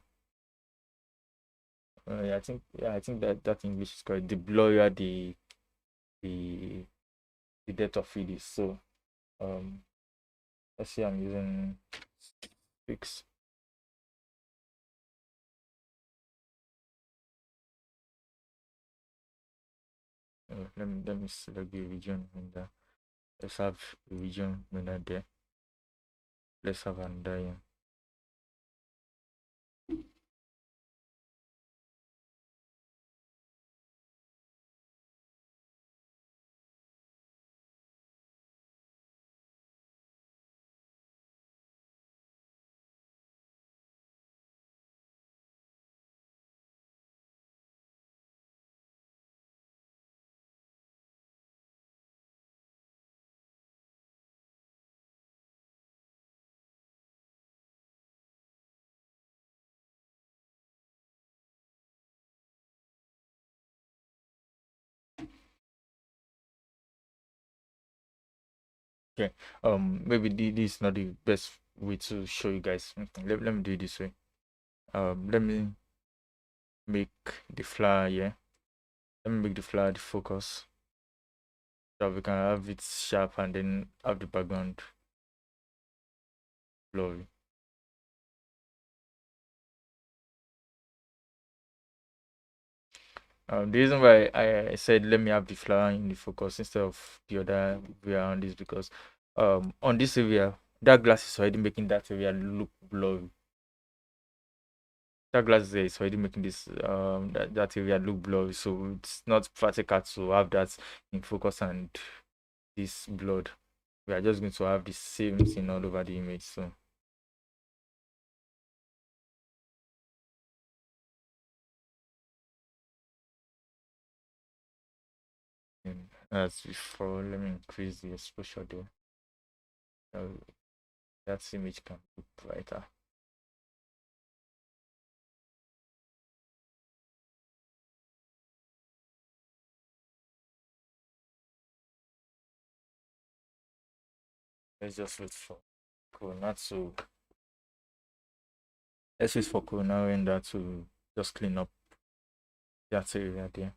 Yeah, I think that English is correct. The blurrier the the depth of field is. So um let's see, I'm using 6. Let me select the region in there. Let's have a region winner there. Let's have another. Okay. Maybe this is not the best way to show you guys. Let me do it this way. Let me make the flower, yeah. Let me make the flower the focus. So we can have it sharp and then have the background blurry. The reason why I said let me have the flower in the focus instead of the other way around is because on this area, that glass is already making that area look blurry. That glass there is already making this that area look blurry, so it's not practical to have that in focus and this blood. We are just going to have the same thing all over the image. So as before, let me increase the exposure there. Uh, that image can look brighter. Let's just wait for Corona to let's wait for Corona render to just clean up that area there.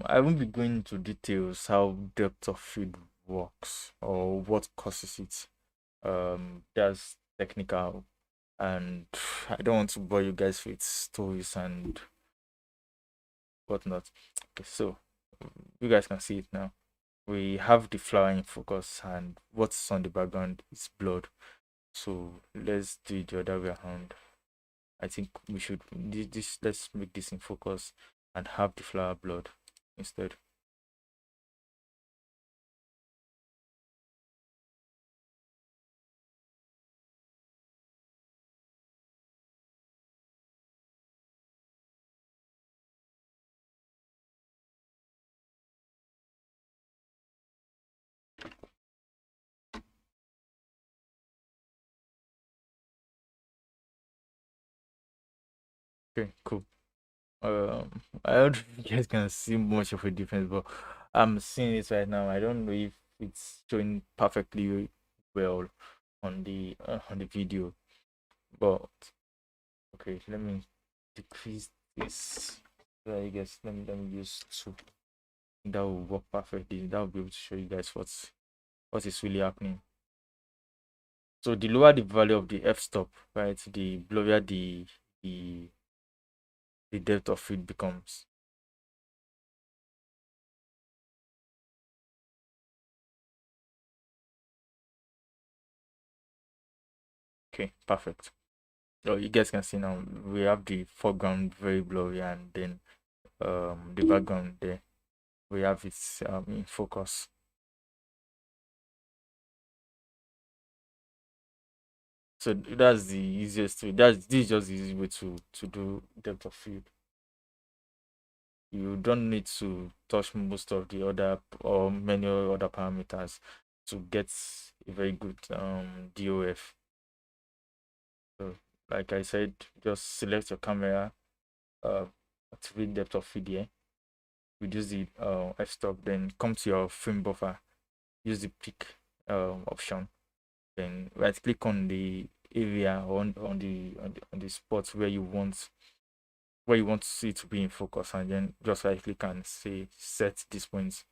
I won't be going into details how depth of field works or what causes it. That's technical, and I don't want to bore you guys with stories and whatnot. Okay, so you guys can see it now. We have the flower in focus, and what's on the background is blood. So let's do it the other way around. I think we should this. Let's make this in focus and have the flower blood instead. Okay, cool. I don't know if you guys can see much of a difference, but I'm seeing it right now. I don't know if it's showing perfectly well on the video, but okay, let me decrease this. So I guess let me use 2. That will work perfectly. That will be able to show you guys what is really happening. So the lower the value of the f-stop, right, the lower the the depth of it becomes. Okay, perfect. So you guys can see now we have the foreground very blurry, and then the background there we have it in focus. So that's the easiest way. This is just the easy way to do depth of field. You don't need to touch most of the other or many other parameters to get a very good DOF. So like I said, just select your camera, uh activate depth of field here, reduce the f-stop, then come to your frame buffer, use the pick option, then right click on the area on the spot where you want to see it to be in focus, and then just right click and say set this point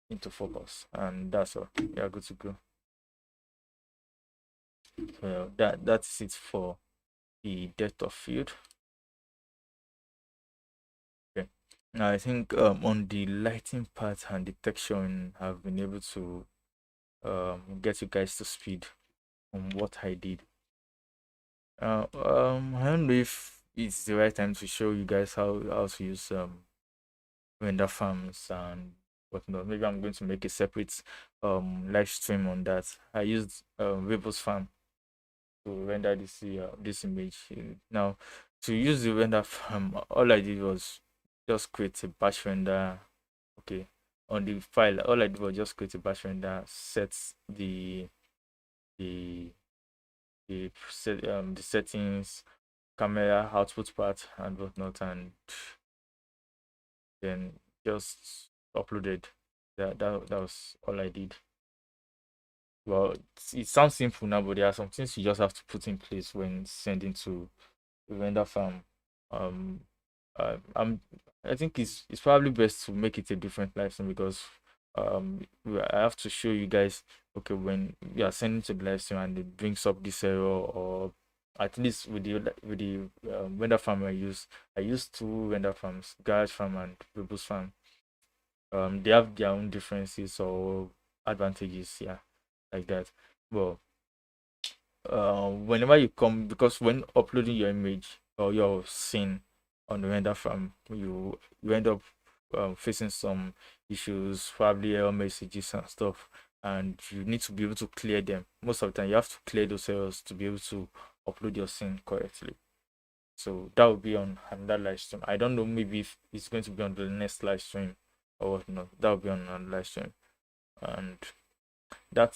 into focus, and that's all. You're good to go. So that's it for the depth of field. Okay. Now I think on the lighting part and the texturing, I've been able to get you guys to speed on what I did. I don't know if it's the right time to show you guys how to use render farms and whatnot. Maybe I'm going to make a separate live stream on that. I used Rebel's farm to render this image. Now, to use the render farm, all I did was just create a batch render. Okay, on the file, all I did was just create a batch render, set the the settings, camera, output part, and whatnot, and then just uploaded. That was all I did. Well, it sounds simple now, but there are some things you just have to put in place when sending to the render farm. Um, I'm I think it's probably best to make it a different live stream, because I have to show you guys, okay, when you are sending to the live stream and it brings up this error, or at least with the render farm I use two render farms, garage farm and Rebus farm. They have their own differences or advantages, yeah, like that. But whenever you come, because when uploading your image or your scene on the render farm, you end up facing some issues, probably error messages and stuff, and you need to be able to clear them. Most of the time you have to clear those errors to be able to upload your scene correctly. So that will be on another live stream. I don't know, maybe if it's going to be on the next live stream or whatnot. That will be on another live stream. And that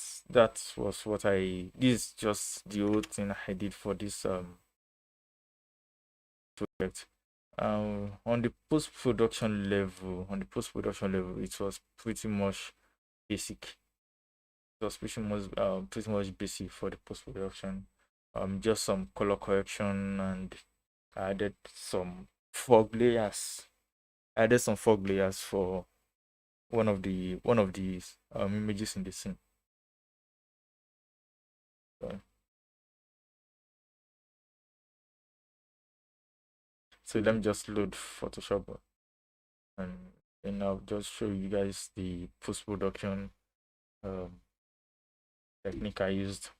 was what this is just the whole thing I did for this project. On the post production level, it was pretty much basic. It was pretty much basic for the post production. Just some color correction, and I added some fog layers. I added some fog layers for one of these images in the scene. So, so let me just load Photoshop, and then I'll just show you guys the post production um, technique I used.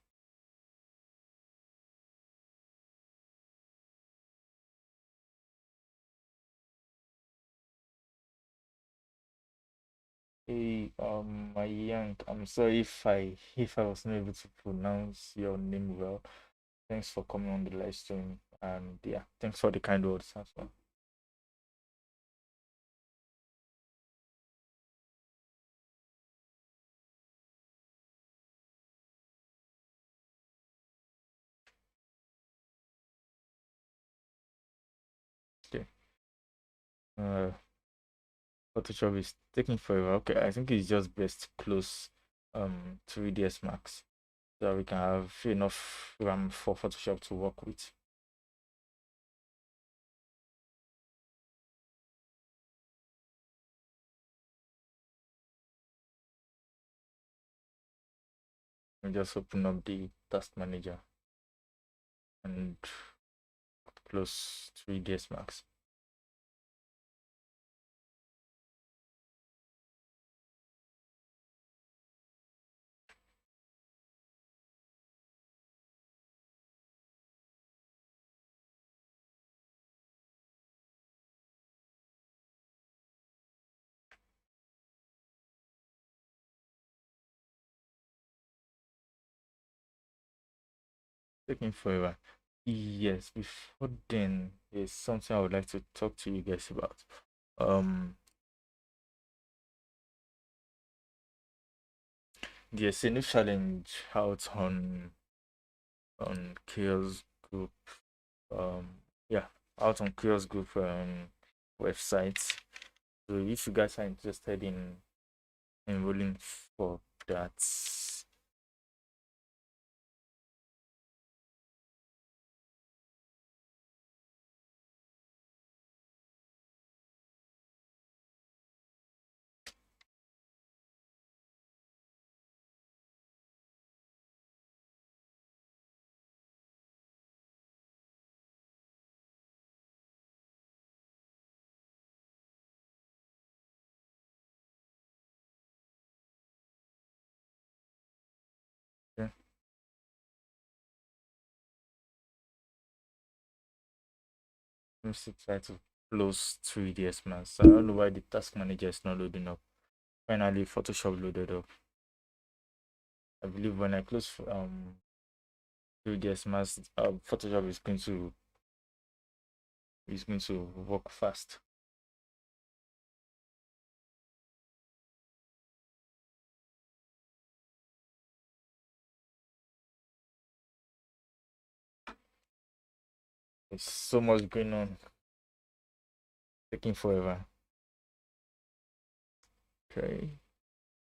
Hey, my Yank, I'm sorry if I was not able to pronounce your name well. Thanks for coming on the live stream, and yeah, thanks for the kind words as well. Okay. Uh, Photoshop is taking forever. Okay, I think it's just best to close 3ds Max so that we can have enough RAM for Photoshop to work with. And just open up the task manager and close 3ds Max. taking forever. Yes, before then, there's something I would like to talk to you guys about. Um, there's a new challenge out on Chaos Group. Um, yeah, out on Chaos Group websites. So if you guys are interested in enrolling for that, yeah, I'm still trying to close 3ds mask. I don't know why the task manager is not loading up. Finally, Photoshop loaded up. I believe when I close 3ds mask, Photoshop is going to work fast. There's so much going on, taking forever. Okay,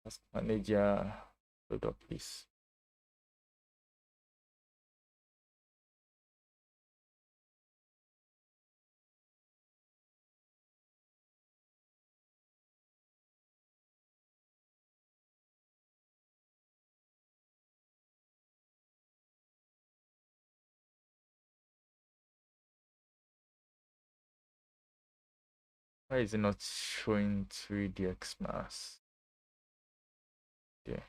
task manager, load up, please. Why is it not showing 3dx mask? Yeah.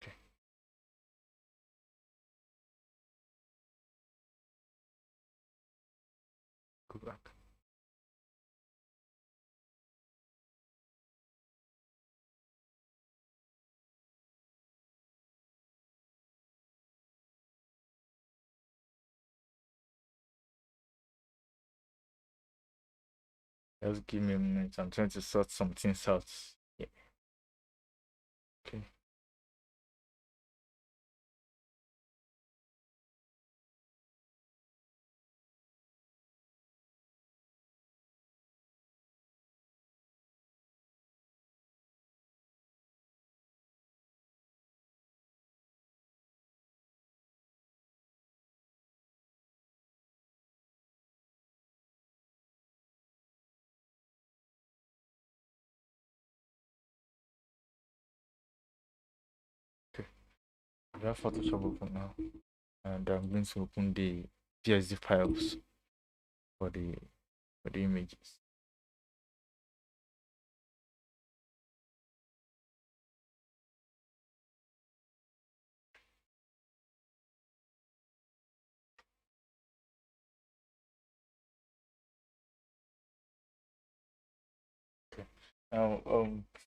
Okay, go back. Just give me a minute. I'm trying to sort some things out. Yeah. Okay. Okay. We have Photoshop open now, and I'm going to open the PSD files for the images. Okay. Now,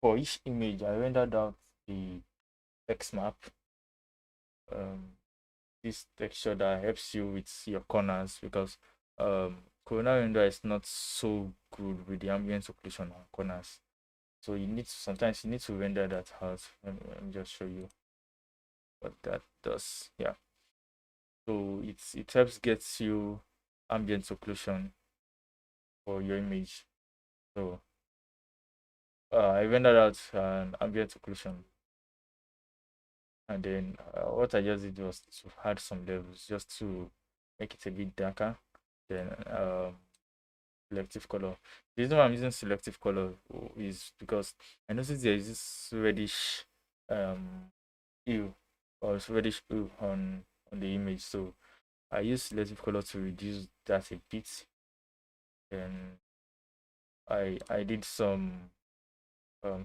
for each image, I rendered out the text map. This texture that helps you with your corners because Corona render is not so good with the ambient occlusion on corners. So sometimes you need to render that out. Let me just show you what that does. Yeah. So it helps get you ambient occlusion for your image. So I rendered out an ambient occlusion, and then what I just did was to add some levels just to make it a bit darker. Then selective color. The reason why I'm using selective color is because I noticed there is this reddish hue or reddish hue on the image. So I use selective color to reduce that a bit. Then I did some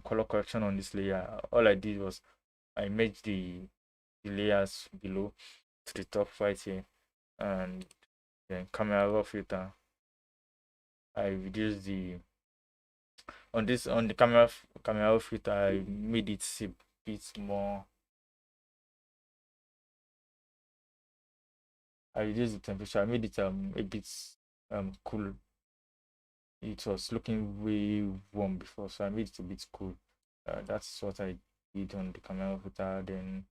color correction on this layer. All I did was I merge the layers below to the top right here, and then camera raw filter. I reduce the on the camera raw filter. I made it a bit more. I reduced the temperature. I made it a bit cool. It was looking way warm before, so I made it a bit cool. That's what I did on the camera filter. Then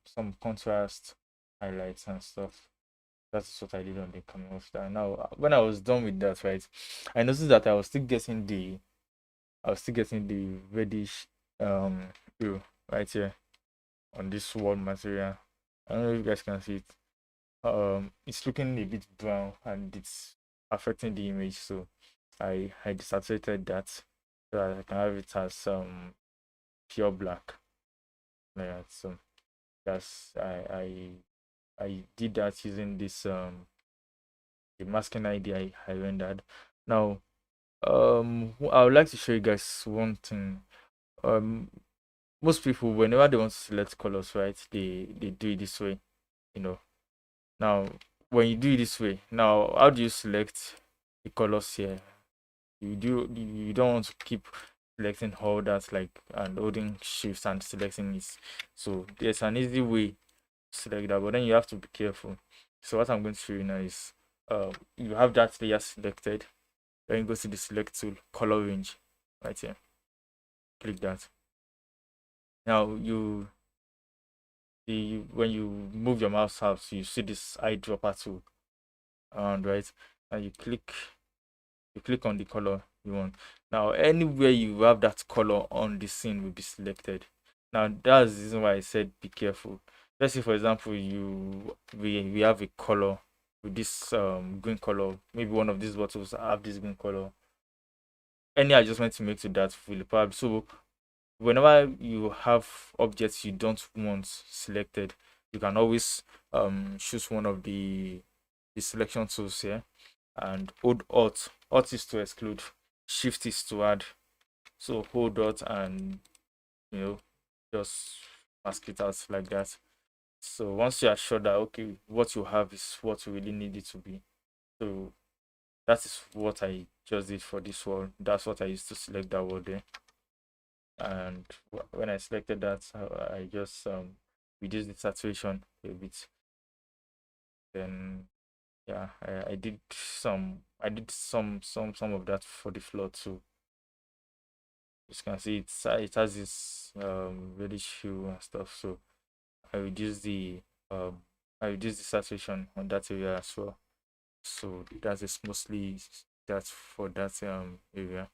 some contrast highlights and stuff. That's what I did on the camera filter. Now, when I was done with that, right, I noticed that I was still getting the reddish hue right here on this wall material. I don't know if you guys can see it. It's looking a bit brown and it's affecting the image, so I desaturated that so that I can have it as pure black like that. So that's I did that using this the masking ID I rendered. Now I would like to show you guys one thing. um Most people, whenever they want to select colors, right, they do it this way, you know. Now when you do it this way, now how do you select the colors here? You don't want to keep selecting all that, like, and holding shifts and selecting it. So there's an easy way to select that, but then you have to be careful. So what I'm going to show you now is you have that layer selected, then you go to the select tool, color range right here, click that. Now when you move your mouse out, you see this eyedropper tool around, right? And you click on the color you want. Now anywhere you have that color on the scene will be selected. Now that's the reason why I said be careful. Let's say for example we have a color with this green color. Maybe one of these bottles have this green color. Any adjustment to make to that will probably, so whenever you have objects you don't want selected, you can always choose one of the selection tools here and hold alt is to exclude, shift is to add. So hold alt and you know just mask it out like that. So once you are sure that okay, what you have is what you really need it to be, so that is what I just did for this wall. That's what I used to select that wall there. And when I selected that, I just reduced the saturation a bit. Then yeah, I did some of that for the floor too. As you can see, it has this reddish hue and stuff. So I reduced the um I reduced the saturation on that area as well. So that is mostly that for that area.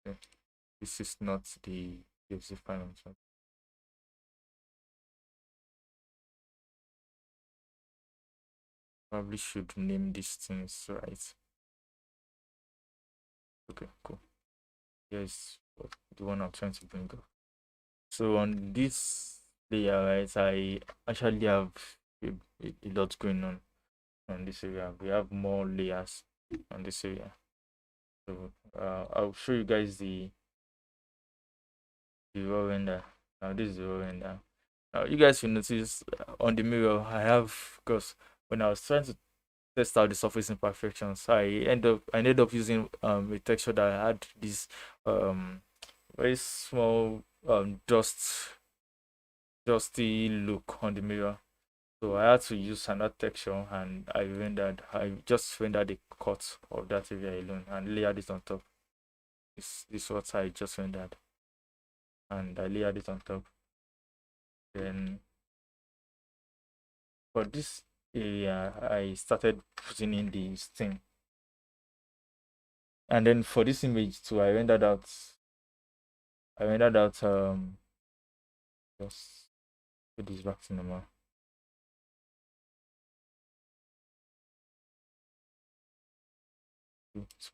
Okay. This is not the PFC file. Probably should name these things right. Okay, cool. Here's the one I'm trying to bring up. So on this layer, right, I actually have a, a lot going on this area. We have more layers on this area. So I'll show you guys the raw render. Now this is the raw render. Now you guys will notice on the mirror I have, because when I was trying to test out the surface imperfections, I ended up using a texture that had this very small dusty look on the mirror. So I had to use another texture and I just rendered a cut of that area alone and layered it on top. This is what I just rendered and I layered it on top. Then for this area I started putting in the sting. And then for this image too, I rendered out just put this back to normal.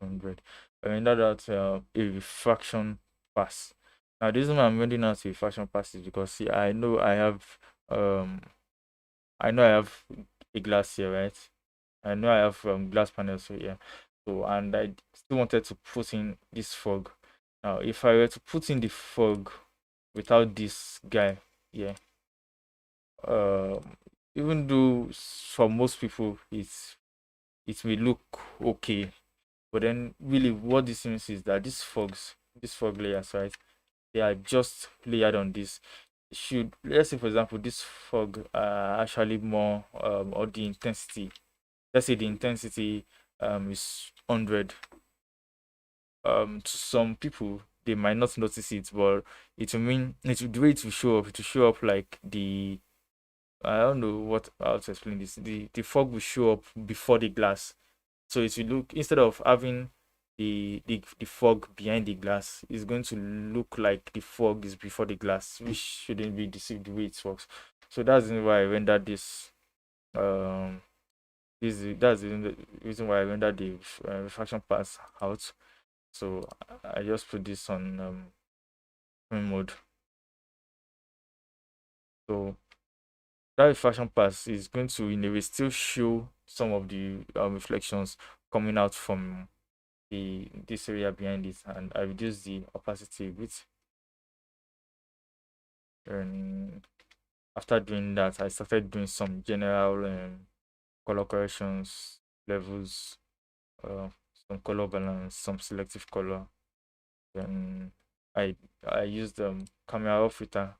200. I rendered out a refraction pass. Now the reason why I'm rendering out a refraction pass is because see, I know I have a glass here, right? I know I have glass panels, so yeah. So and I still wanted to put in this fog. Now, if I were to put in the fog without this guy, yeah, um, even though for most people it may look okay, but then really what this means is that these fog layers, right? They are just layered on this. Should, let's say for example, this fog actually more or the intensity, let's say the intensity is 100. To some people they might not notice it, but it will mean the way it will show up, it will show up like the, I don't know what how to explain this. The fog will show up before the glass. So it will look, instead of having the fog behind the glass, it's going to look like the fog is before the glass, which shouldn't be deceived the way it works. So that's the reason why I rendered this um that's the reason why I rendered the refraction pass out. So I just put this on screen mode. So that refraction pass is going to in a way still show some of the reflections coming out from the this area behind it, and I reduce the opacity a bit. And after doing that, I started doing some general color corrections, levels, uh, some color balance, some selective color. Then I I used camera filter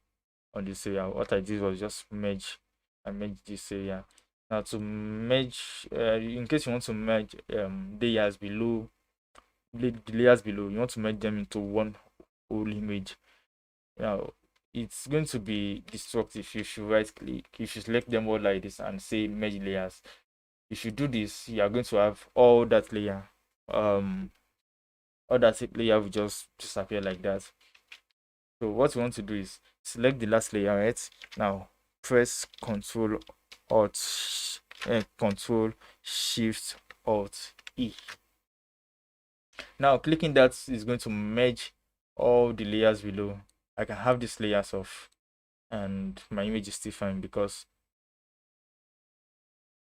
on this area. What I did was just merge. I merged this area. Now to merge, in case you want to merge layers below, the layers below, you want to merge them into one whole image. Now it's going to be destructive if you right click, if you select them all like this and say merge layers. If you do this, you are going to have all that layer, um, all that layer will just disappear like that. So what you want to do is select the last layer, right? Now press Control Shift Alt E. Now clicking that is going to merge all the layers below. I can have these layers off and my image is still fine because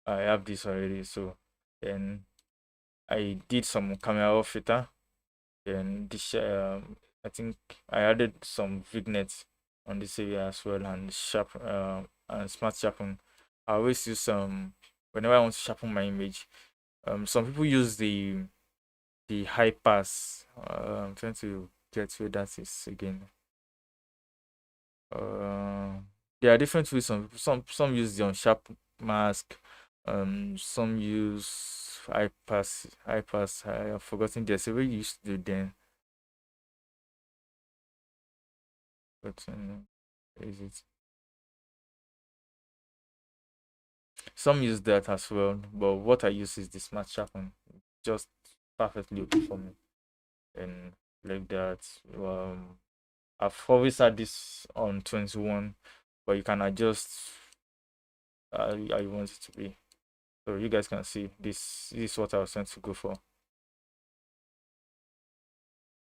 I have this already. So then I did some camera filter. Then this I think I added some vignette on this area as well, and smart sharpen. I always use whenever I want to sharpen my image. Some people use the high pass. I'm trying to get where that is again. Uh, there are different ways. Some use the unsharp mask. Some use high pass. High pass. I have forgotten. There's a way you used to do then. But is it? Some use that as well, but what I use is the smart sharpen. Just perfectly okay for me. And like that. I've always had this on 21, but you can adjust how you want it to be. So you guys can see this is what I was trying to go for.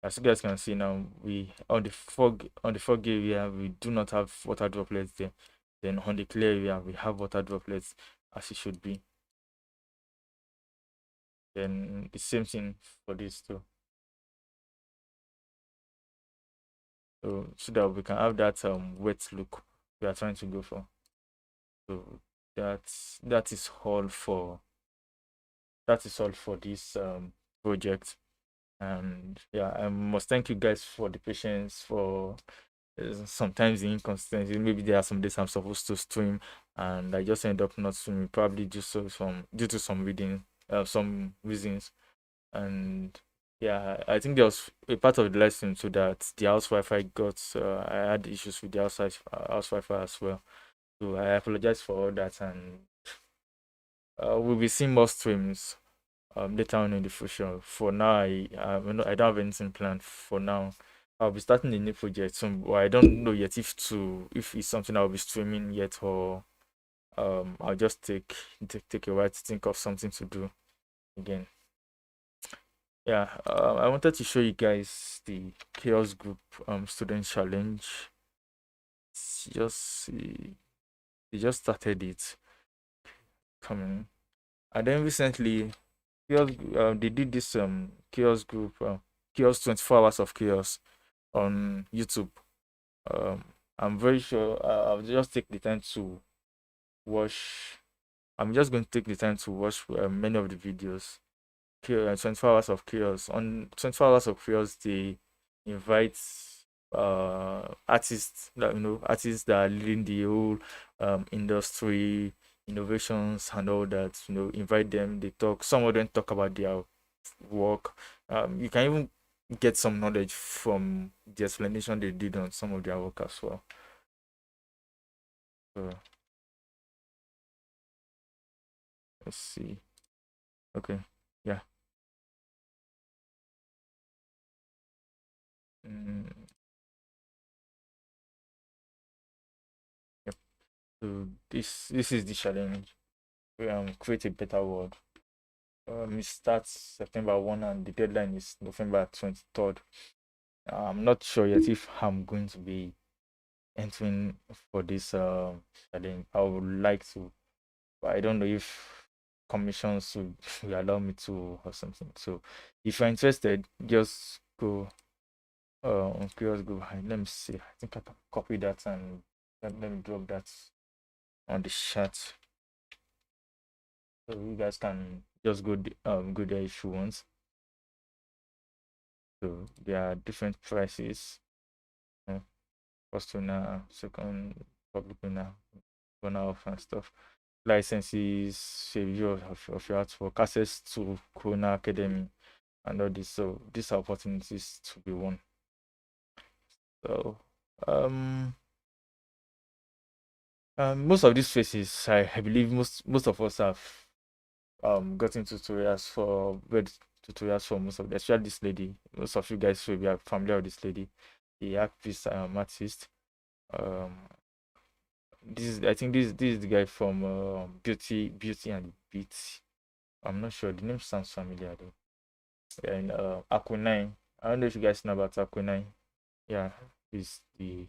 As you guys can see now, we on the fog area we do not have water droplets there. Then on the clear area we have water droplets as it should be. Then the same thing for this too. So that we can have that wet look we are trying to go for. So that is all for this project. And yeah, I must thank you guys for the patience, for sometimes the inconsistency. Maybe there are some days I'm supposed to stream and I just end up not streaming, probably due to some reasons. And yeah, I think there was a part of the live stream too that the house Wi-Fi got. I had issues with the house Wi-Fi as well. So I apologize for all that, and we'll be seeing more streams later on in the future. For now, I don't have anything planned for now. I'll be starting a new project soon, but I don't know yet if it's something I'll be streaming yet, or I'll just take a while to think of something to do again. Yeah, I wanted to show you guys the chaos group student challenge. It's just they just started it coming. And then recently, chaos, they did this chaos group, chaos 24 hours of chaos on YouTube. Um, I'm very sure I'll just take the time to watch. I'm just going to take the time to watch many of the videos. 24 hours of chaos. On 24 hours of chaos, they invite artists that artists that are leading the whole industry, innovations and all that. Invite them. They talk. Some of them talk about their work. You can even get some knowledge from the explanation they did on some of their work as well. So let's see. Okay. Yeah. Mm, yep. So this is the challenge. Create a better world. It starts September 1 and the deadline is November 23rd. I'm not sure yet if I'm going to be entering for this challenge. I would like to, but I don't know if commissions will allow me to or something. So if you're interested, just go on Curious Go. Let me see. I think I can copy that and let me drop that on the chat. So you guys can just go there if you want. So there are different prices. uh, First winner, second public winner, runner off and stuff. Licenses, a review of your artwork, access to Corona Academy and all this. So these are opportunities to be won. So um most of these faces, I believe most of us have gotten tutorials for read tutorials for most of them, especially this lady. Most of you guys will be familiar with this lady, the actress artist. Um, I think this is the guy from Beauty and the Beat. I'm not sure. The name sounds familiar though. Yeah, and Aquanine. I don't know if you guys know about Aquanine. Yeah, he's the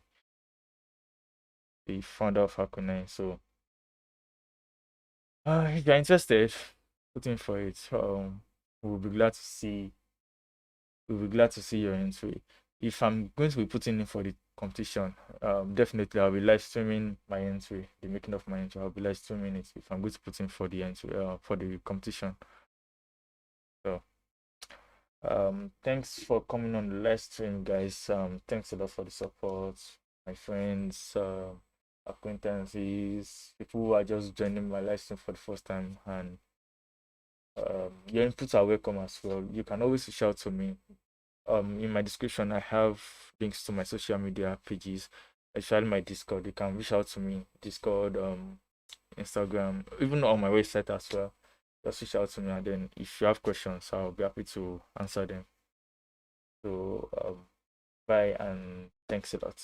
founder of Aquanine. So if you're interested, put in for it. We'll be glad to see your entry. If I'm going to be putting in for the competition, definitely I'll be live streaming my entry, the making of my entry. I'll be live streaming it if I'm going to put in for the entry, for the competition. So, thanks for coming on the live stream, guys. Thanks a lot for the support, my friends, acquaintances, people who are just joining my live stream for the first time, and your inputs are welcome as well. You can always reach out to me. In my description I have links to my social media pages, especially my Discord. You can reach out to me, Discord, Instagram, even on my website as well. Just reach out to me, and then if you have questions, I'll be happy to answer them. So bye and thanks a lot.